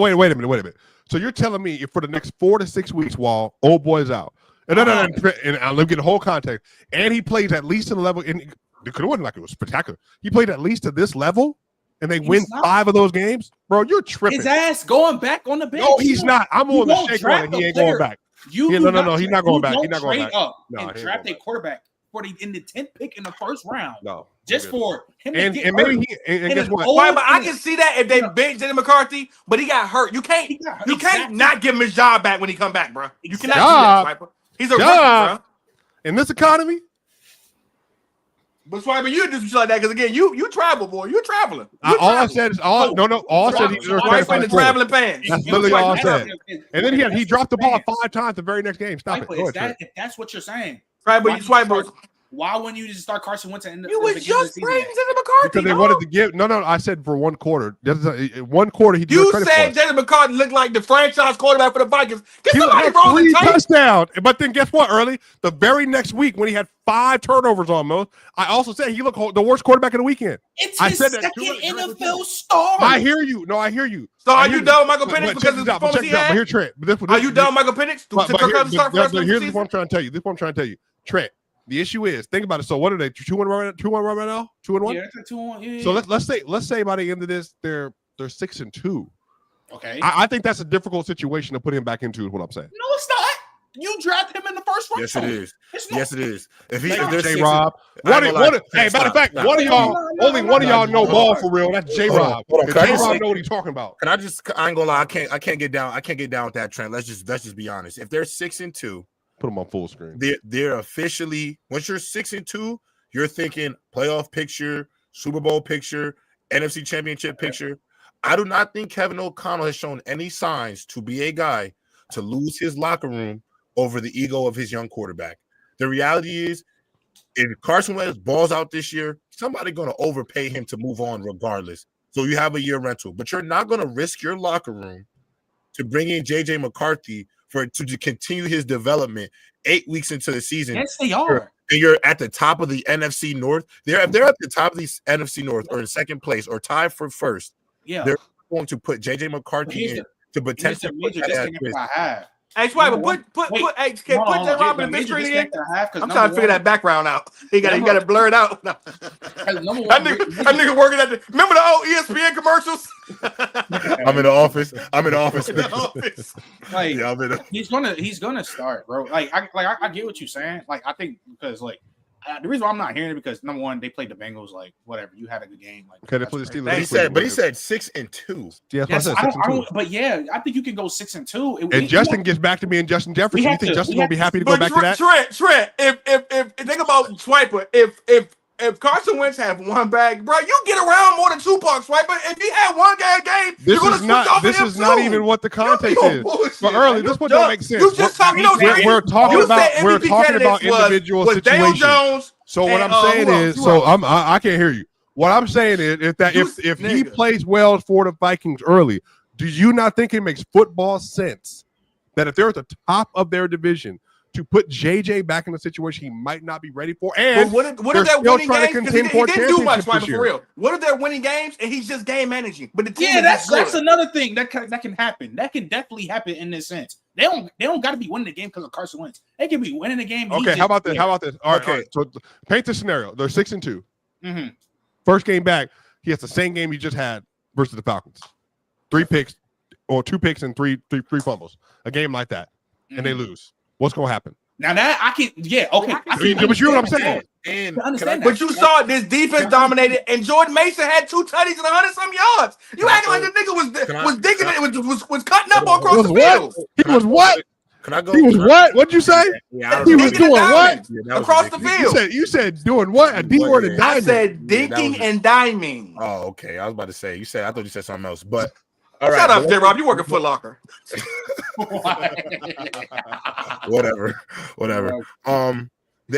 wait a minute. So you're telling me if for the next 4 to 6 weeks, while old boy's out, and I'm getting the whole context, and he plays at least to the level, and it could have been like it was spectacular. He played at least to this level. And they win 5 of those games, bro. You're tripping.
His ass going back on the bench.
No, he's not. I'm on the shake one. He ain't going back. No. He's not going back. He's not going back.
And draft a quarterback in the 10th pick in the first round.
No,
just for him to get
hurt. And guess what?
But I can see that if they bench Jalen McCarthy, but he got hurt. You can't not give him his job back when he come back, bro. You cannot do that, Swiper. He's a rookie, bro.
In this economy.
But Swiper, you do like that because again, you travel, boy. You're traveling.
All I said is all I said he's
in the traveling pants.
That's literally all I said. And then he dropped the ball 5 times the very next game. Stop it.
If that's what you're saying,
Swiper.
Why wouldn't you just start Carson Wentz in the
You was just praising Jalen McCarthy
because they wanted to give. No, I said for 1 quarter. 1 quarter he.
You said Jalen McCarthy looked like the franchise quarterback for the Vikings. Get somebody rolling
touchdown. But then guess what? Early the very next week when he had 5 turnovers almost, I also said he looked the worst quarterback of the weekend.
It's his second NFL start.
I hear you. No, I hear you.
So are you done with Michael Penix because of the performance he had?
Here, Trent.
Are you done with Michael Penix?
Here's what I'm trying to tell you. Trent. The issue is, think about it. So what are they? 2-1 right now? 2-1?
Yeah, that's 2-1. Yeah.
So let's say by the end of this, they're 6-2.
Okay.
I think that's a difficult situation to put him back into. Is what I'm saying.
No, it's not. You draft him in the first round.
Yes, it is.
Yes,
it is. If
J-Rob, hey, matter of fact, one of y'all, only one of y'all know ball for real. That's J-Rob. J-Rob know what he's talking about.
I ain't gonna lie. I can't get down with that trend. Let's just be honest. If they're 6-2.
Put them on full screen.
They're officially, once you're 6-2, you're thinking playoff picture, Super Bowl picture, NFC Championship picture. I do not think Kevin O'Connell has shown any signs to be a guy to lose his locker room over the ego of his young quarterback. The reality is, if Carson Wentz balls out this year, somebody's going to overpay him to move on regardless. So you have a year rental, but you're not going to risk your locker room to bring in J.J. McCarthy to continue his development 8 weeks into the season.
Yes, they are.
And you're at the top of the NFC North. If they're at the top of the NFC North or in second place or tied for first, they're going to put J.J. McCarthy in to potentially put that at risk.
Hey, Swiper, put J-Rob in the big screen again. I'm trying to figure that background out. You got to blur it out. That nigga working at remember the old ESPN commercials?
I'm in the office.
Like, he's gonna start, bro. I get what you're saying. Like, I think because the reason why I'm not hearing it because number one, they played the Bengals. Like, whatever, you had a good game. Like,
okay, they played the Steelers.
But he said 6-2.
Yeah,
yes, but yeah, I think you can go 6-2.
And Justin gets back to being Justin Jefferson. You think Justin's gonna be happy to go back to that?
Trent, if think about Swiper, if Carson Wentz have one bag, bro, you get around more than Tupac, Swiper. If he had one game,
this is not even what the context is. But early, this one don't make sense.
You just talking.
We're talking about individual situations. So what I'm saying is, I can't hear you. What I'm saying is, if he plays well for the Vikings early, do you not think it makes football sense that if they're at the top of their division, to put JJ back in a situation he might not be ready for, and
what if they're winning games? He didn't do much for real. What if they're winning games and he's just game managing? But the team
that's another thing that can happen. That can definitely happen in this sense. They don't got to be winning the game because of Carson Wentz. They can be winning the game.
Okay, how about this? All right. So paint the scenario. They're 6-2.
Mm-hmm.
First game back, he has the same game he just had versus the Falcons. 3 picks, or 2 picks and three fumbles. A game like that, and they lose. What's going to happen?
Now that I can, okay.
But you know what I'm saying?
But you saw this defense dominated, and Jordan Mason had 2 tutties and 100-some yards. You acting like the nigga was digging it, was cutting up all across the field.
He was what?
Can I go?
He was what? What'd you say?
He
was doing what?
Across the field.
You said doing what? A D word and diming.
I said dinking and diming.
Oh, okay. I was about to say. I thought you said something else, but.
All right, shut up, J-Rob. You work at Foot Locker.
Whatever.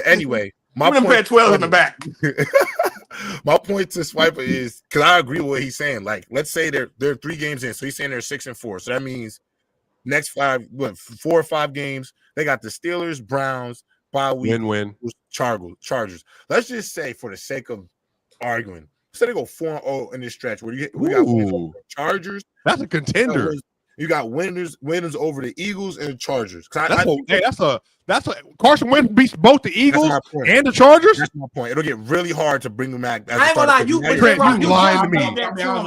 Anyway, my
point. Put 12 in the back.
My point to Swiper is because I agree with what he's saying. Like, let's say they're 3 games in, so he's saying they're 6-4. So that means next 4 or 5 games they got the Steelers, Browns, bye week,
win,
Chargers. Let's just say, for the sake of arguing, so they go 4-0 in this stretch where we got wins over the Chargers.
That's a contender.
You got winners over the Eagles and the Chargers.
That's a Carson Wentz beats both the Eagles and the Chargers.
That's my point. It'll get really hard to bring them back.
I ain't gonna lie, you lying to me.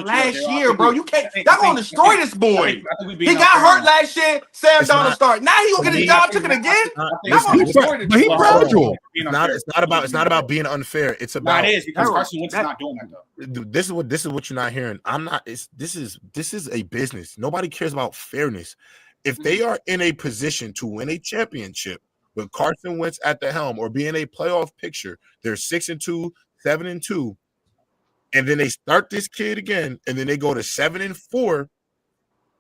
Last year, bro, you can't. Y'all gonna destroy this boy. He got hurt last year. Sam Donald start. Now he gonna get his job taken again.
But he's fragile.
It's not about being unfair. It's about.
It is because Carson Wentz is not doing that though.
This is what you're not hearing. This is a business. Nobody cares about fairness. If they are in a position to win a championship with Carson Wentz at the helm or be in a playoff picture, they're 6-2, 7-2, and then they start this kid again, and then they go to 7-4,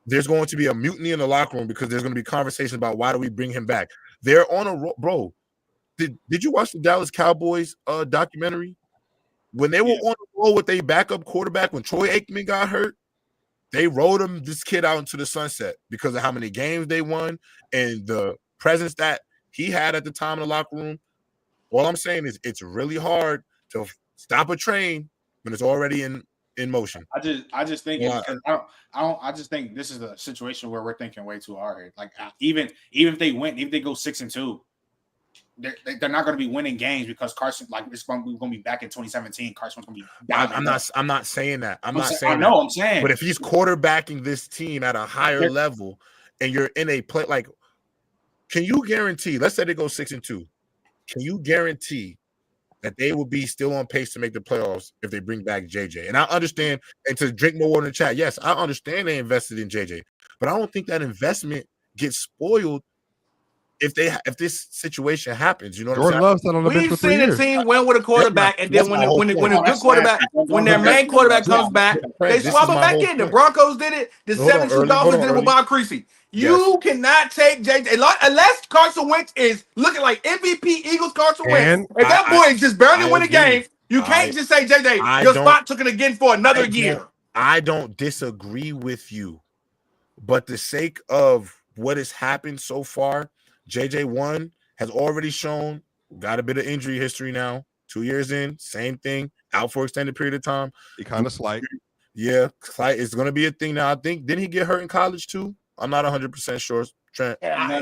there's going to be a mutiny in the locker room because there's going to be conversations about why do we bring him back. They're on a roll, bro. Did you watch the Dallas Cowboys documentary? When they were on the roll with their backup quarterback, when Troy Aikman got hurt, they rode this kid out into the sunset because of how many games they won and the presence that he had at the time in the locker room. All I'm saying is it's really hard to stop a train when it's already in motion.
I just think I just think this is the situation where we're thinking way too hard. Like even if they win, if they go 6-2, they're not going to be winning games because Carson, like, it's going to be back in 2017. Carson's going to be down.
I'm not saying that. I'm saying. But if he's quarterbacking this team at a higher level, and you're in a play, like, can you guarantee? Let's say they go 6-2. Can you guarantee that they will be still on pace to make the playoffs if they bring back JJ? And I understand, and to drink more water in the chat, yes, I understand they invested in JJ, but I don't think that investment gets spoiled if this situation happens. You know what
Jordan
I'm
Love's not on the bench for 3 years.
We've seen a team win with a quarterback, and then when a good quarterback, when their main quarterback comes back, they swap him back in. The Broncos did it. The 72 Dolphins did it with Bob Creasy. You cannot take JJ unless Carson Wentz is looking like MVP Eagles Carson Wentz. If that boy is just barely winning games, you can't just say JJ, your spot took it again for another year.
I don't disagree with you, but the sake of what has happened so far, JJ1 has already shown, got a bit of injury history now. 2 years in, same thing, out for extended period of time.
He kind of slight.
Yeah, slight. It's going to be a thing now. I think, didn't he get hurt in college too? I'm not 100% sure. Trent.
How?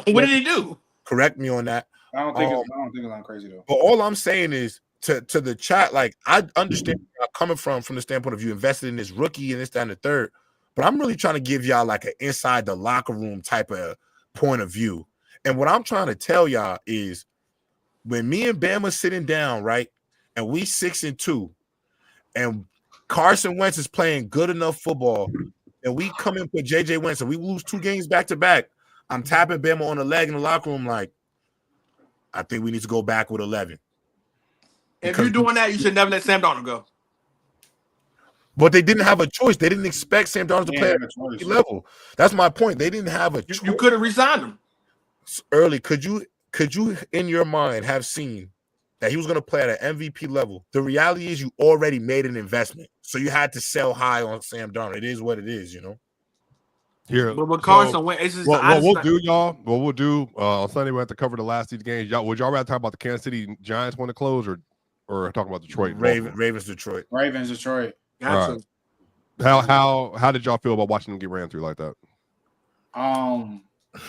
What did he do?
Correct me on that.
I don't think it's crazy though.
But all I'm saying is to the chat, like, I understand where I'm coming from the standpoint of you invested in this rookie and this, that, and the third. But I'm really trying to give y'all like an inside the locker room type of point of view. And what I'm trying to tell y'all is when me and Bama sitting down, right, and we 6-2, and Carson Wentz is playing good enough football, and we come in for JJ Wentz and we lose 2 games back to back, I'm tapping Bama on the leg in the locker room like, I think we need to go back with 11.
If you're doing that, you should never let Sam Darnold go.
But they didn't have a choice. They didn't expect Sam Darnold to play at a level. That's my point. They didn't have a choice.
You could have resigned him
early. Could you in your mind have seen that he was going to play at an MVP level? The reality is you already made an investment, so you had to sell high on Sam Darnold. It is what it is, you know.
Here,
but with Carson Wentz, it's just
what we'll do on Sunday. We have to cover the last 2 games. Would y'all rather talk about the Kansas City Giants win the close or talk about Detroit?
Ravens, Detroit.
Gotcha.
Right. How did y'all feel about watching them get ran through like that?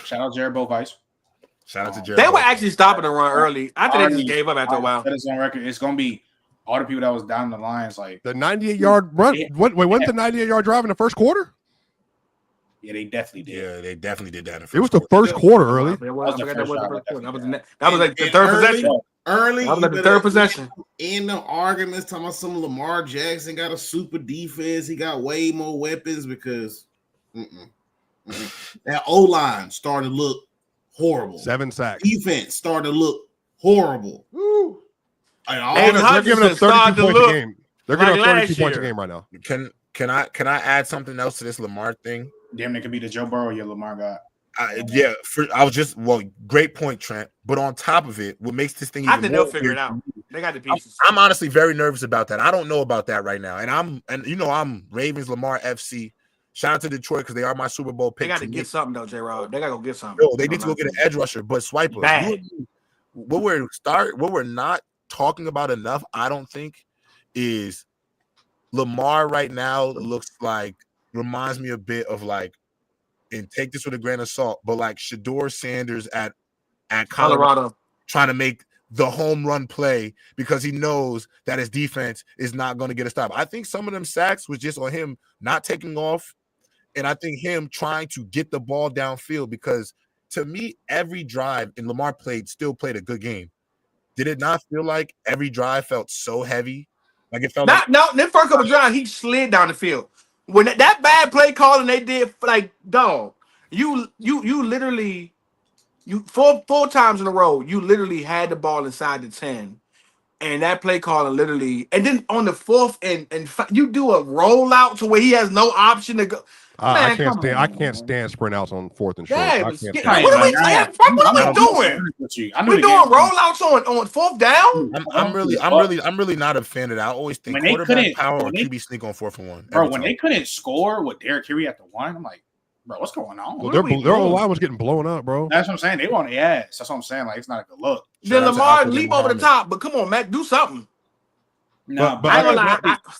Shout out Jared Bovice.
Shout out to Jared.
They were actually stopping the run early. I think they just gave up after a while.
That is on record. It's gonna be all the people that was down the lines, like
the 98-yard run. Went the 98-yard drive in the first quarter?
Yeah, they definitely did.
Yeah, they definitely did that.
It was the first quarter early.
That was like the third possession.
Early,
that was like the third possession.
In the arguments, talking about some Lamar Jackson got a super defense. He got way more weapons because that O-line started to look horrible.
7 sacks.
Defense started to look horrible.
Woo. They're giving up 32 points a game. They're giving up 32 points a game right now.
Can I add something else to this Lamar thing?
Damn, it could be the Joe Burrow your Lamar got.
Great point, Trent. But on top of it, what makes this thing even
I think they'll figure it out. They got the pieces.
I'm honestly very nervous about that. I don't know about that right now. And I'm Ravens Lamar FC. Shout out to Detroit because they are my Super Bowl pick.
They got to get something though, J-Rod. They got to go get something.
No, they need to go get an edge rusher. But Swiper, what we're not talking about enough, I don't think, is Lamar right now reminds me a bit of like, and take this with a grain of salt, but like Shedeur Sanders at Colorado trying to make the home run play because he knows that his defense is not going to get a stop. I think some of them sacks was just on him not taking off, and I think him trying to get the ball downfield because to me, every drive, and Lamar still played a good game. Did it not feel like every drive felt so heavy? Like it felt
that first couple drives, he slid down the field. When that bad play calling they did, like, dog, you literally, 4 times in a row, you literally had the ball inside the 10 And that play caller literally, and then on the fourth and you do a rollout to where he has no option to go.
I can't stand sprint outs on 4th and short.
Yeah, what are we doing? We're doing rollouts on 4th down.
I'm really not a fan of that. I always think quarterback power or QB sneak on 4th and 1.
Bro, when they couldn't score with Derrick Henry at the 1, I'm like, bro, what's going on?
Well, their whole line was getting blown up, bro.
That's what I'm saying. They were on the ass. That's what I'm saying. Like, it's not a good look.
Then Lamar leap over the top, but come on, Matt, do something.
No, but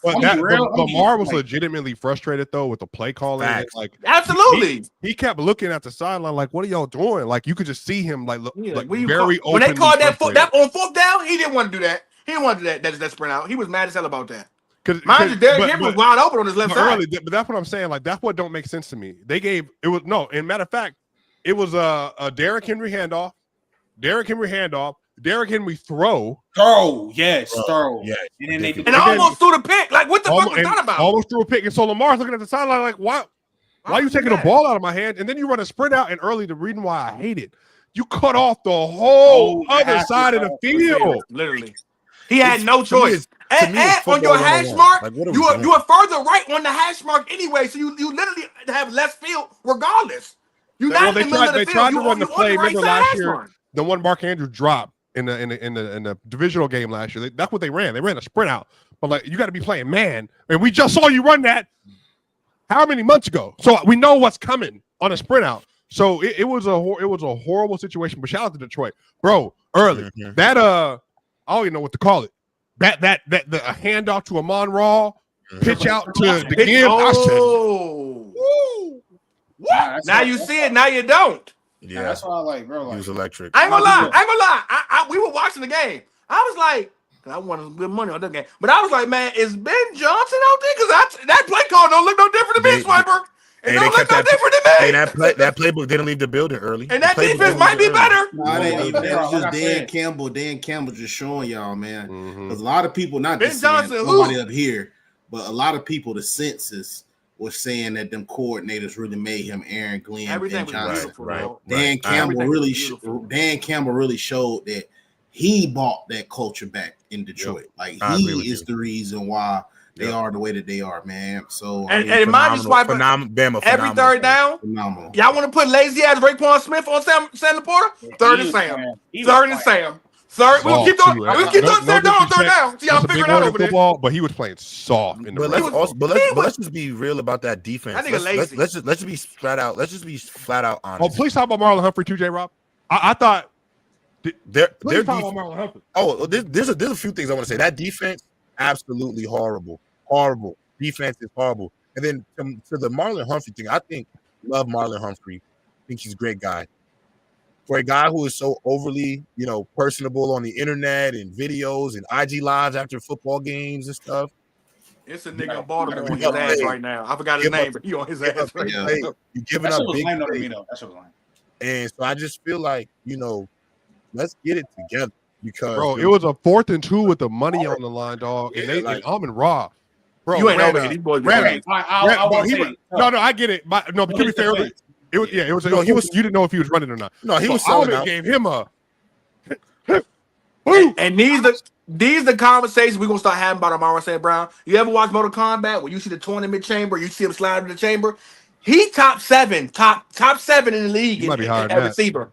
Lamar was legitimately frustrated though with the play calling. Like,
absolutely,
he kept looking at the sideline like, "What are y'all doing?" Like, you could just see him like very open.
When they called that on 4th down, he didn't want to do that. He didn't want to do that sprint out. He was mad as hell about that. Mind you, Derrick Henry was wide open on his left side.
But that's what I'm saying. Like, that's what don't make sense to me. They gave it was no. In matter of fact, it was a Derrick Henry handoff. Derrick Henry throw.
Yes.
And then almost threw the pick. Like, what the fuck was that about?
Almost threw a pick. And so Lamar's looking at the sideline like, why are you taking the ball out of my hand? And then you run a sprint out. And early, the reason why I hate it, you cut off the whole other side of the field.
Literally. He had no choice. And on your hash mark, you are further right on the hash mark anyway. So you literally have less field regardless. You're not in the middle of the field.
They tried to run the play. Remember last year, the one Mark Andrews dropped in the divisional game last year. That's what they ran. They ran a sprint out. But like, you got to be playing man. And we just saw you run that how many months ago? So we know what's coming on a sprint out. So it was a horrible situation. But shout out to Detroit, bro. Early that I don't even know what to call it. That the handoff to Amon-Ra, pitch out to the game.
Oh, what? Now you see it. Now you don't.
Yeah,
that's why I like, bro. Like,
he was electric.
I ain't gonna lie. We were watching the game. I was like, I wanted good money on that game, but I was like, man, is Ben Johnson out there? Because that play call don't look no different to me, Swiper. It don't look no different to me.
That playbook didn't leave the building early,
and that defense might be better.
That's just Dan Campbell. Dan Campbell just showing y'all, man. Because a lot of people, not Ben Johnson, nobody up here, but a lot of people, the census was saying that them coordinators really made him Aaron Glenn.
Everything was beautiful, right.
Dan Campbell really showed that he bought that culture back in Detroit. Like, he is the reason why they are the way that they are, man. So
and mind you, Swiper, every third down, y'all want to put lazy ass Raekwon Smith on Sam Laporta? Third and Sam. Third, we'll keep doing third down. See, y'all figuring out over there.
But he was playing soft in the
let's just be real about that defense.
I think lazy.
Let's just be flat out. Let's just be flat out honest.
Oh, please talk about Marlon Humphrey too, J. Rob. I thought
there's a few things I want to say. That defense, absolutely horrible. Defense is horrible. And then to the Marlon Humphrey thing, I love Marlon Humphrey. I think he's a great guy. For a guy who is so overly, personable on the internet and videos and IG lives after football games and stuff.
It's a nigga in Baltimore on his ass right now. I forgot his name, but he on his ass right now.
You're giving up big plays. And so I just feel like, let's get it together. Because
bro, it was a 4th and 2 with the money on the line, dog. And they and Amon-Ra. Bro,
you ain't over here. These boys
I get it. But to be fair, it was you didn't know if he was running or not.
No, he was selling out.
Gave him a
and these the conversations we're gonna start having about Amon-Ra St. Brown. You ever watch Mortal Kombat where you see the tournament chamber, you see him slide in the chamber? He top seven in the league at receiver.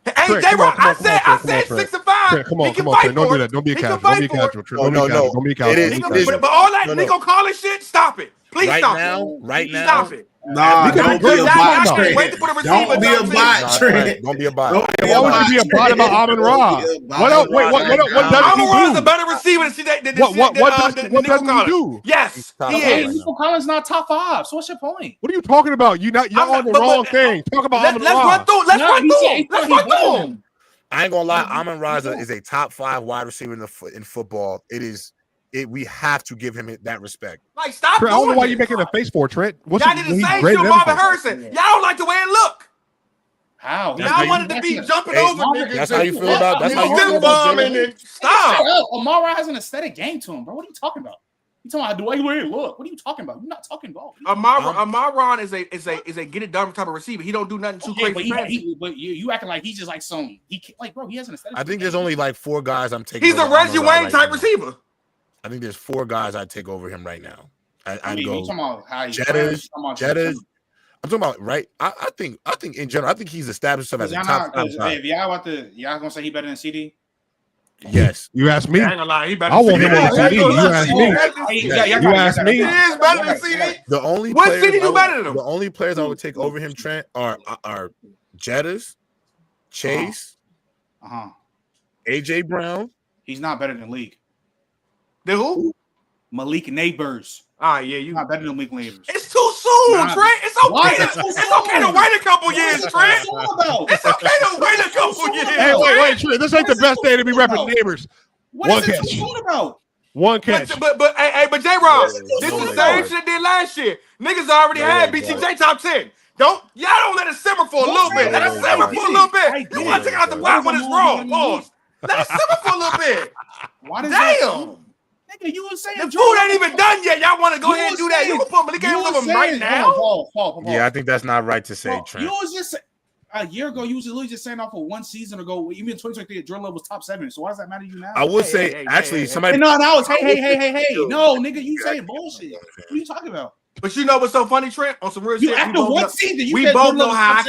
Hey, J-Rock, I said 6 and 5.
Come on, Trent. Don't do that. Don't be a casual. Don't be a casual, Trent. Don't be a casual.
But all that nigga calling shit, stop it. Please stop it.
Right now.
Stop it.
Nah, don't be a bot, Trent. Don't be a bot, Trent.
Don't be a bot.
Why would you be a bot about Amon-Ra? What does he do?
Amon-Ra is a better receiver than
what does he do?
Yes, he is.
Nico Collins not top 5. So what's your point?
What are you talking about? You're on the wrong thing. Talk about Amon-Ra.
Let's run through him.
I ain't gonna lie. Amon-Ra is a top 5 wide receiver in football. We have to give him that respect.
Like, stop.
Trent, I don't know why you're making a face for Trent.
Y'all did the same shit, Marvin Harrison. Y'all don't like the way it look.
How?
Y'all wanted to be jumping over niggas.
That's how you feel about. That's how you
feel about. Stop.
Amon-Ra has an aesthetic game to him, bro. What are you talking about? You talking about the way you look? What are you talking about? You're not talking ball.
Amaron is a get it done type of receiver. He don't do nothing too crazy.
But you acting like he's just like some. Bro, he hasn't.
I think there's only like 4 guys I'm taking.
He's a Reggie Wayne type receiver.
I think there's 4 guys I take over him right now. I mean,
go talking about how
Jettas. I'm talking about right. I think in general, I think he's established himself as a top.
If y'all gonna say he better than CD?
Yes.
You asked me.
I ain't gonna lie, he better.
I want him on CD. You asked me. You asked me.
He is better than CD.
The only
what CD do better than him?
The only players I would take over him, Trent, are Jettas, Chase, AJ Brown.
He's not better than League.
The who?
Malik Neighbors.
Yeah, you
not better than Malik Neighbors.
It's too soon, Trent. It's okay. It's okay to wait a couple years, Trent. It's okay to wait a couple years.
Hey, wait, Trent. This ain't the best day to be repping Neighbors.
What is it too soon about?
One catch.
But J-Rob, this is the same shit they did last year. Niggas already had BTJ top 10. Y'all don't let it simmer for a little bit. Let it simmer for a little bit. You want to take out the pot when it's wrong. Pause. Let it simmer for a little bit. Damn.
Nigga, you was saying
the food ain't even done yet. Y'all want to go ahead and do that? You can put Malik over him right now.
Paul.
Yeah, I think that's not right to say, Trent.
You was just a year ago. You was literally just saying off of one season ago. Even in 2023, Jordan Love was top 7. So why does that matter to you now?
I would say actually somebody.
No, it's hey. No, nigga, you saying bullshit. What are you talking about?
But you know what's so funny, Trent? On some real shit,
after one season,
we both know how I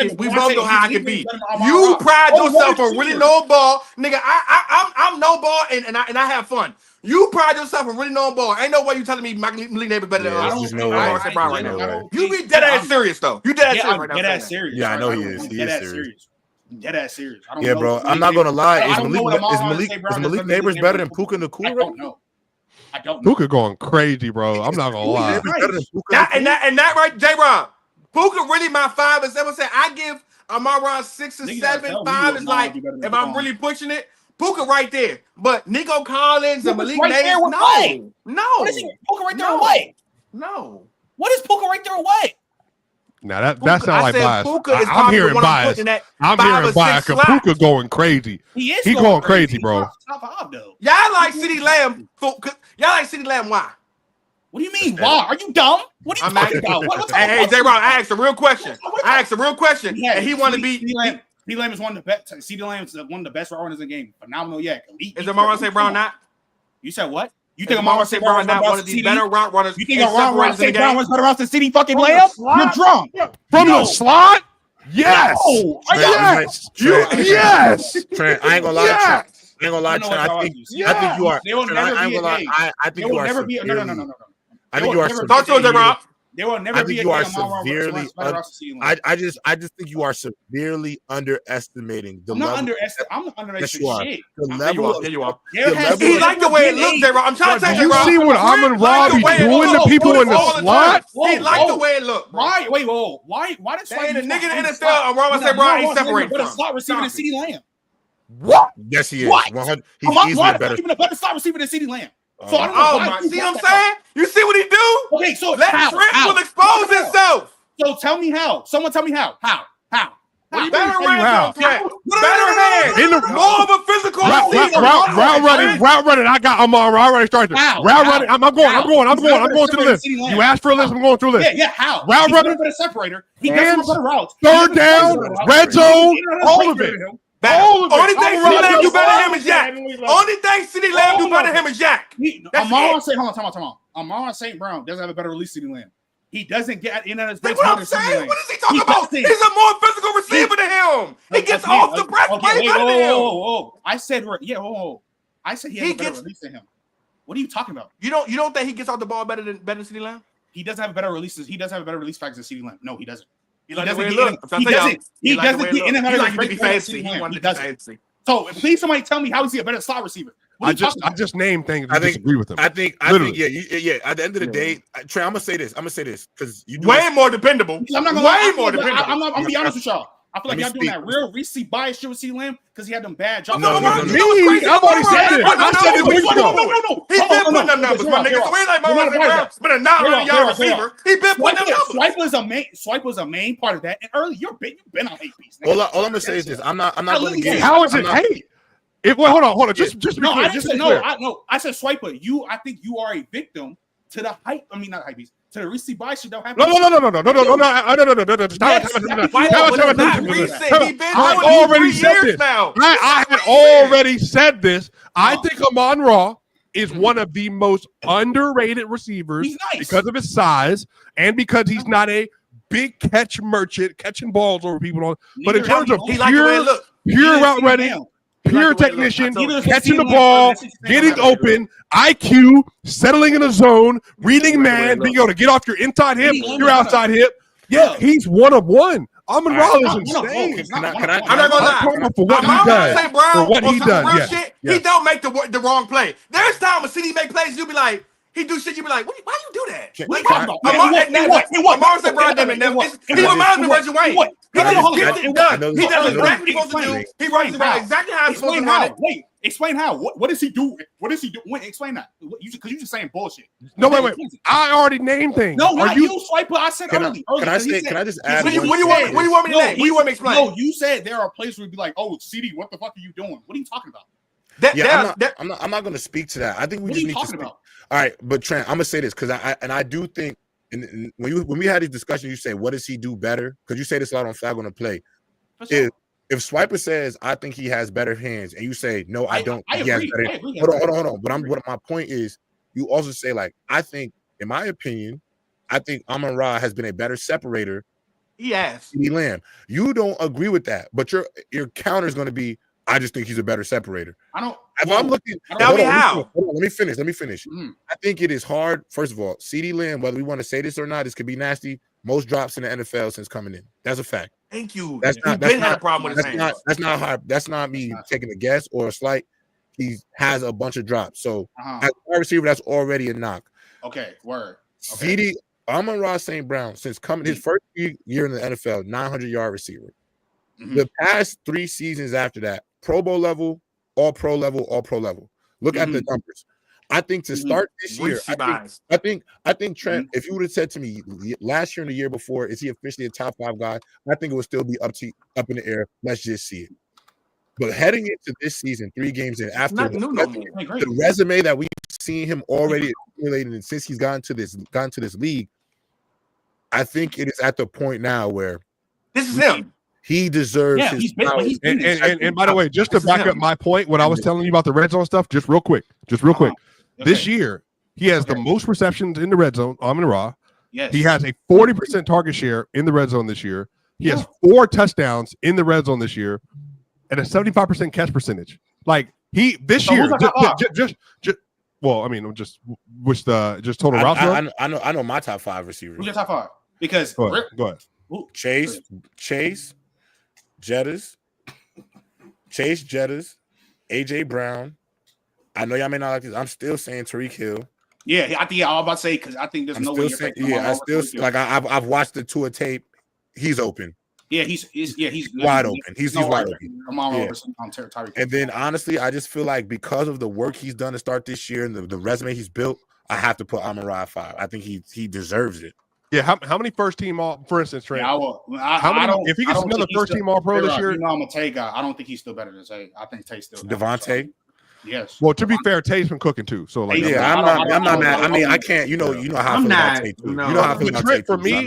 can be. You pride yourself on really knowing ball, nigga. I'm no ball, and I have fun. You pride yourself on really knowing ball. Ain't no way you telling me Malik Neighbors better than us. You be dead ass serious though. You dead ass serious right now.
Dead ass serious.
Yeah, I know he is. He is serious.
Dead ass serious.
Yeah, bro. I'm not gonna lie. Is Malik Neighbors better than Puka Nacua?
I don't know. I don't know.
Puka going crazy, bro. I'm not gonna lie.
And that right, J-Rob. Puka really my 5 is 7. I give Amaron 6 or 7. 5 is like if I'm really pushing it. Puka right there, but Nico Collins and Malik Neighbors. No.
What is he? Puka right there away.
No.
What is Puka right there away?
Now that sounds like bias.
I'm
hearing bias. I'm hearing bias. Puka going crazy.
He
going crazy, bro.
Top 5 though.
Y'all like CeeDee Lamb. Y'all like CeeDee Lamb. Why?
What do you mean? Why? Are you dumb? What are you talking about?
Hey, J-Rob, I asked a real question. And he wanted to be.
CeeDee Lamb is one of the best. CeeDee Lamb is one of the best route runners in the game. Phenomenal, yeah.
Is Amon-Ra St. Brown not?
You said what? You
think Amon-Ra St. Brown not one of the better route runners?
You think Amon-Ra St. Brown runs better routes than CeeDee fucking Lamb? You're drunk.
From the slot? Yes.
Yes.
Yes.
Trent, I ain't gonna lie. Trent. I think you are.
They will never be a game.
I think you are.
Never be. No.
I think you are.
Talk to him, Rob.
There will never be a game.
I just think you are severely underestimating the level.
I'm not underestimating shit.
The level.
There you are. He like the way it looks, J-Rob. I'm trying to tell you,
Rob. You see what Amon-Ra be doing to people in the slot?
He like the way it look.
Why? Wait, whoa. Why? Why did
the nigga in the NFL? Amon-Ra St. Brown ain't separated
from. Slot receiver than CeeDee Lamb.
What? Yes, he is. He's easily better.
Even a better slot receiver than CeeDee Lamb.
So I don't know. See what I'm saying? You see what he do?
Okay, so
let Trent will expose himself.
So tell me how. Someone tell me how. How?
Better hands, more of a physical.
Route running. I got Amon-Ra. I already started. Route running. I'm going through the list. You asked for a list. I'm going through the list.
Yeah. How?
Route running.
Better separator. He does better routes.
Third down. Red zone. All of it.
Only thing CeeDee Lamb do better than him is Jack. Only thing CeeDee Lamb do better than him is Jack.
Amon-Ra St. Amon-Ra St. Brown doesn't have a better release than CeeDee Lamb. He doesn't get in on his base.
What I'm saying? What is he talking about? He's a more physical receiver than him. He gets off the breath way better than him.
I said he has a better release than him. What are you talking about?
You don't think he gets off the ball better than CeeDee Lamb?
He doesn't have a better releases. He doesn't have a better release factor than CeeDee Lamb. No, he doesn't.
He doesn't get in and out of the fancy.
He doesn't. So please, somebody tell me how is he a better slot receiver?
I just named things. I disagree with him.
I think, yeah. At the end of the day, Trey, I'm gonna say this because you
way more dependable.
I'm not gonna way more dependable. I'm gonna be honest with y'all. I feel like y'all doing that real receipt bias shit with CeeDee Lamb because he had them bad jobs.
No. I've already said it. I said it weeks ago.
He been putting them numbers, my nigga. So he like my been a 900-yard receiver. He been putting them numbers.
Swipe was a main part of that. And early, you've been on 8 piece.
All I'm gonna say is this: I'm not going to get.
How is it 8? Hold on. Just
no, I didn't say no. I said Swiper. I think you are a victim to the hype. I mean, not hype beast. To the receive buy shit don't happen.
No. I already said this. I had already said this. I think Amon-Ra is one of the most underrated receivers because of his size and because he's not a big catch merchant, catching balls over people. But in terms of pure route running, pure technician, catching the ball, getting open, IQ, settling in a zone, reading man, being able to get off your inside hip, your outside hip. Yeah, he's one of one. Amon-Ra is insane.
I'm not gonna lie.
For what he does. For what he does.
He don't make the wrong play. There's time when City make plays, you'll be like, he do shit, you be like, why you do that? He reminds me of Reggie Wayne. He does exactly what he's supposed to do. He runs around exactly how he's supposed to run it.
Wait, explain how. What does he do? What does he do? Wait, explain that. Because you just saying bullshit.
No, wait. I already named things.
No, not you, Swiper. I said earlier.
Can I just add?
What do you want me to name? What do you want me to explain?
No, you said there are places where you'd be like, oh, CD, what the fuck are you doing? What are you talking about?
I'm not going to speak to that. I think we just need to speak. All right, but Trent, I'm gonna say this because I do think when we had this discussion, you say, what does he do better? Because you say this a lot on Flag on the Play. Sure. If Swiper says, I think he has better hands, and you say, no, I don't.
I agree.
Hold on. But my point is, you also say, like, I think, in my opinion, I think Amon-Ra has been a better separator.
He has.
CeeDee Lamb. You don't agree with that, but your counter is going to be, I just think he's a better separator. I'm looking. Let me finish. I think it is hard. First of all, CeeDee Lamb, whether we want to say this or not, this could be nasty. Most drops in the NFL since coming in. That's a fact.
Thank you.
That's not
had a problem with his hands.
That's not hard. That's not me taking a guess or a slight. He has a bunch of drops. So as a wide receiver, that's already a knock.
Okay, word.
CeeDee Amon-Ra St. Brown, since coming his first year in the NFL, 900-yard receiver. The past 3 seasons after that, Pro Bowl level, all pro level. Look at the numbers. I think to start this year, I think Trent, if you would have said to me last year and the year before, is he officially a top 5 guy? I think it would still be up in the air. Let's just see it. But heading into this season, 3 games in, after the resume that we've seen him already accumulating, and since he's gotten to this league, I think it is at the point now where
this is him.
He deserves his power.
And by the way, just to back up my point, what I was telling you about the red zone stuff, just real quick. This year, he has the most receptions in the red zone, Amon-Ra.
Yes.
He has a 40% target share in the red zone this year. He has 4 touchdowns in the red zone this year and a 75% catch percentage. Like this year, just total route.
I know my top 5 receivers.
Who's your top 5? Because
go ahead.
Chase, Jettas, AJ Brown. I know y'all may not like this. I'm still saying Tariq Hill.
Yeah, I think I was about to say because I think there's no way.
I've watched the Tua tape. He's open.
Yeah, he's
wide open. He's wide open.
I'm all over on Tariq.
And then honestly, I just feel like because of the work he's done to start this year and the resume he's built, I have to put Amon-Ra at 5. I think he deserves it.
Yeah, how many first team all, for instance, Trey?
Yeah,
if he gets another first team all pro this year,
you know I'm a Tay guy. I don't think he's still better than Tay. I think Tay's still
Devontae.
Yes.
Well, to be fair, Tay's been cooking too. So like,
I'm not mad. I mean, I can't. You know how I feel about Tay too. You know how I feel about Tay too.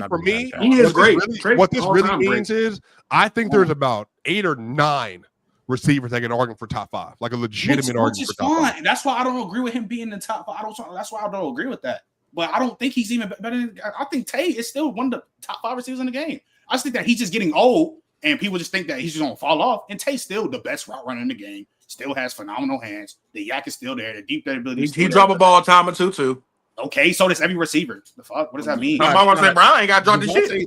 For me,
he is great.
What this really means is, I think there's about 8 or 9 receivers that can argue for top 5, like a legitimate argument for top 5.
That's why I don't agree with him being in top 5. That's why I don't agree with that. But I don't think he's even better than. I think Tay is still one of the top 5 receivers in the game. I just think that he's just getting old, and people just think that he's just gonna fall off. And Tay's still the best route runner in the game. Still has phenomenal hands. The yak is still there. The deep ability.
He drop a ball a time or two too.
Okay, so does every receiver. The fuck? What does that mean?
I'm going to say Brown ain't got to drop the shit.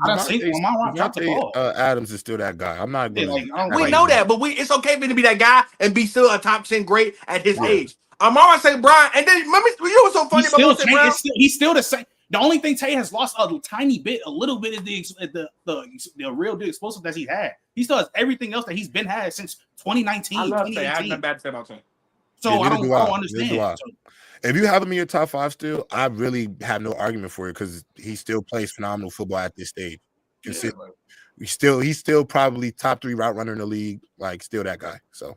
Adams is still that guy. I'm not.
We know that, but it's okay for him to be that guy and be still a top 10 great at his age. I'm always saying Brian, and then remember you were so funny about St. Brown.
He's still the same. The only thing Tay has lost a little bit of the real deal explosive that he had. He still has everything else that he's been had since 2019.
I love Tay. I have nothing bad to say about Tay.
So I don't understand.
If you have him in your top 5 still, I really have no argument for it because he still plays phenomenal football at this stage. He's still probably top 3 route runner in the league. Like still that guy. So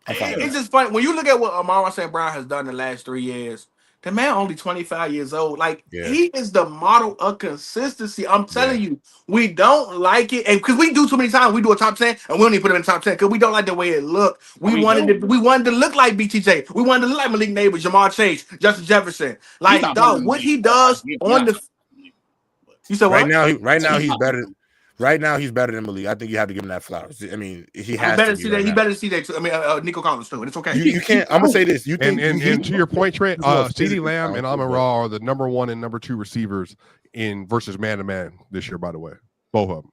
it's just funny when you look at what Amon-Ra St. Brown has done in the last 3 years. The man only 25 years old. Like he is the model of consistency. I'm telling you, we don't like it, and because we do too many times, we do a top 10, and we don't even put him in the top 10 because we don't like the way it looked. We wanted to look like BTJ. We wanted to look like Malik Neighbors, Jamar Chase, Justin Jefferson. Like dog, what he does on the. You said what?
Right now he's better. Right now, he's better than Malik. I think you have to give him that flowers. I mean, he has
better
to
see that. He better see that. I mean, Nico Collins too, and it's okay.
You can't. I'm gonna say this. You think,
and to your point, Trent, CeeDee Lamb and Amon-Ra are the number 1 and number 2 receivers in versus man-to-man this year. By the way, both of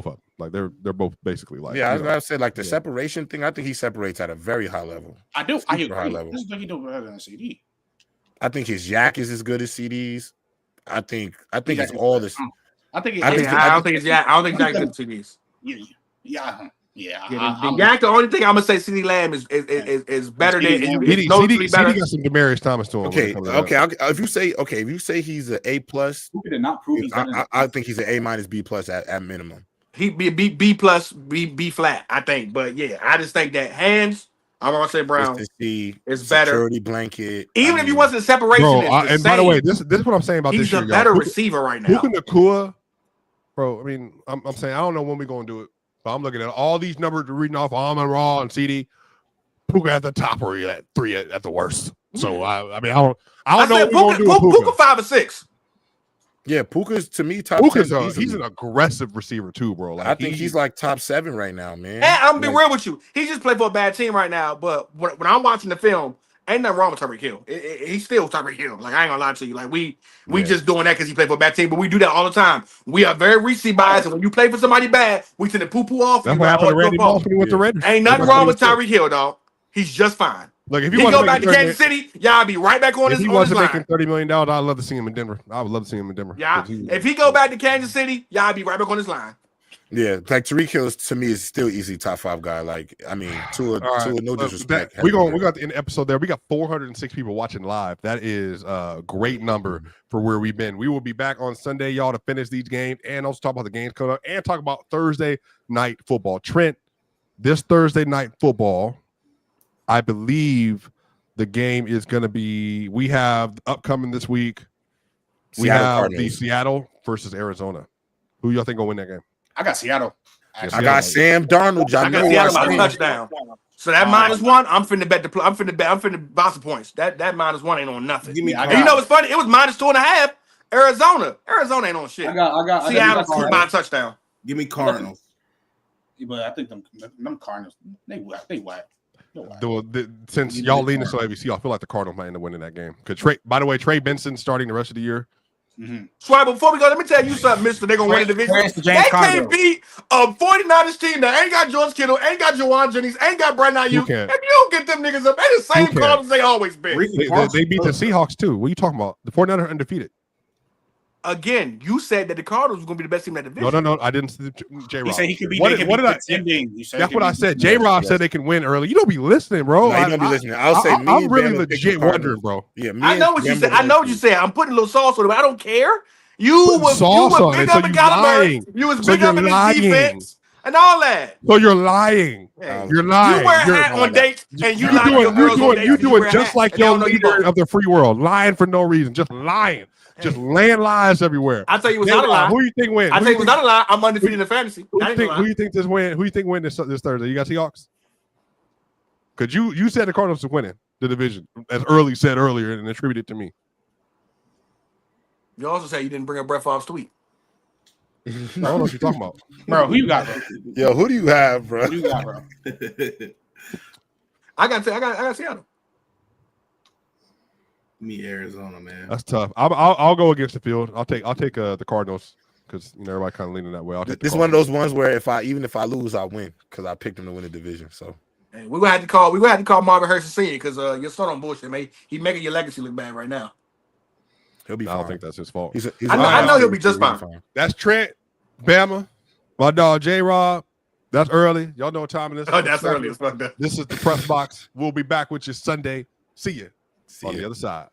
them. Like they're both basically like.
Yeah, I was gonna say like the separation thing. I think he separates at a very high level.
I do. I agree.
High level.
This is he do better than CD.
I think his yak is as good as CD's. I think it's all this.
I don't think it's Yak good to CDs.
Yeah.
The Yak, the only thing I'm gonna say, CeeDee Lamb is better than
CeeDee got some Demaryius Thomas to him.
Okay. If you say he's an A plus, I think he's an A- B plus at minimum.
He'd be B plus, B flat, I think. But yeah, I just think that hands. I'm gonna say Brown is better.
Security blanket.
Even if you wasn't a separation,
and by the way, this is what I'm saying about this year.
He's a better receiver right now.
Puka Nacua, bro. I mean, I'm saying I don't know when we're gonna do it, but I'm looking at all these numbers reading off Amon-Ra and CD. Puka at the top or at 3 at the worst. So I don't know what we're gonna do.
Puka 5 or 6.
Yeah, Puka's to me top.
He's an aggressive receiver too, bro. Like,
I think he's like top 7 right now, man.
And I'm gonna be real with you. He just played for a bad team right now. But when I'm watching the film, ain't nothing wrong with Tyreek Hill. He's still Tyreek Hill. Like I ain't gonna lie to you. Like we just doing that because he played for a bad team. But we do that all the time. We are very recency biased, and when you play for somebody bad, we tend to poo off.
That's what happened to Randy Moss when he went to Raiders.
Ain't nothing wrong with Tyreek Hill, dog. He's just fine.
Look, if
he go back to Kansas City, y'all be right back on his line. If he wasn't making
$30 million, I'd love to see him in Denver. I would love to see him in Denver.
Yeah, if he go back to Kansas City, y'all be right back on his line.
Yeah, like Tyreek Hill to me is still easy top 5 guy. Like I mean, to no disrespect.
We got the end episode there. We got 406 people watching live. That is a great number for where we've been. We will be back on Sunday, y'all, to finish these games and also talk about the games coming up and talk about Thursday night football. Trent, this Thursday night football, I believe the game is going to be. We have upcoming this week. We have the Seattle versus Arizona. Who y'all think will win that game?
I got Seattle.
I got Sam Darnold.
I got Seattle by a touchdown. So that -1, I'm finna bet the. I'm finna bounce the points. That -1 ain't on nothing. You know what's funny? It was -2.5. Arizona ain't on shit.
I got
Seattle by a touchdown.
Give me Cardinals.
But I think them Cardinals they whack.
Since y'all leaning so ABC, I feel like the Cardinals might end up winning that game. By the way, Trey Benson starting the rest of the year.
Swipe, before we go, let me tell you something, mister. They're going to win the division. They can't beat a 49ers team that ain't got George Kittle, ain't got Juwan Jennings, ain't got Brandon Ayuk. If you don't get them niggas up, they the same Cardinals they always been.
They beat the Seahawks too. What are you talking about? The 49ers are undefeated.
Again, you said that the Cardinals were going to be the best team in that division.
No, I didn't. J-Rob.
He said he could be.
What did I? That's what I said. J-Rob said they can win early. You don't be listening, bro.
No, you don't be listening. I'll say
I'm really legit wondering, bro.
Yeah,
I know what you said. I know what you said. I'm putting a little sauce on it, but I don't care. You was big up in Caliber. You was big up in the defense and all that.
So you're lying. You're lying.
You wear a hat on dates and you lie to your girls on dates.
You doing just like your leader of the free world, lying for no reason, just lying. Just laying lies everywhere.
I tell you, it's not a lie.
Who you think win?
I tell you, it's not a lie. I'm undefeated in fantasy.
Who you think this win? Who you think win this Thursday? You got Seahawks? Because you said the Cardinals are winning the division, as Early said earlier, and attributed to me.
You also said you didn't bring up Brett Favre's tweet.
I don't know what you're talking about,
bro. Who you got, bro?
Yo, who do you have, bro?
Who you got, bro?
I got Seattle.
Me Arizona, man.
That's tough. I'll go against the field. I'll take the Cardinals because everybody kind of leaning that way.
This is one of those ones where if I lose, I win because I picked them to win the division. So
hey, we gonna have to call Marvin Harrison Sr. because your son on bullshit, man. He's making your legacy look bad right now.
He'll be fine.
I don't think that's his fault.
I know he'll be just fine.
That's Trent, Bama, my dog J-Rob. That's Early. Y'all know what time it is.
Oh, that's early as fuck.
This is the Press Box. We'll be back with you Sunday. See you on the other side.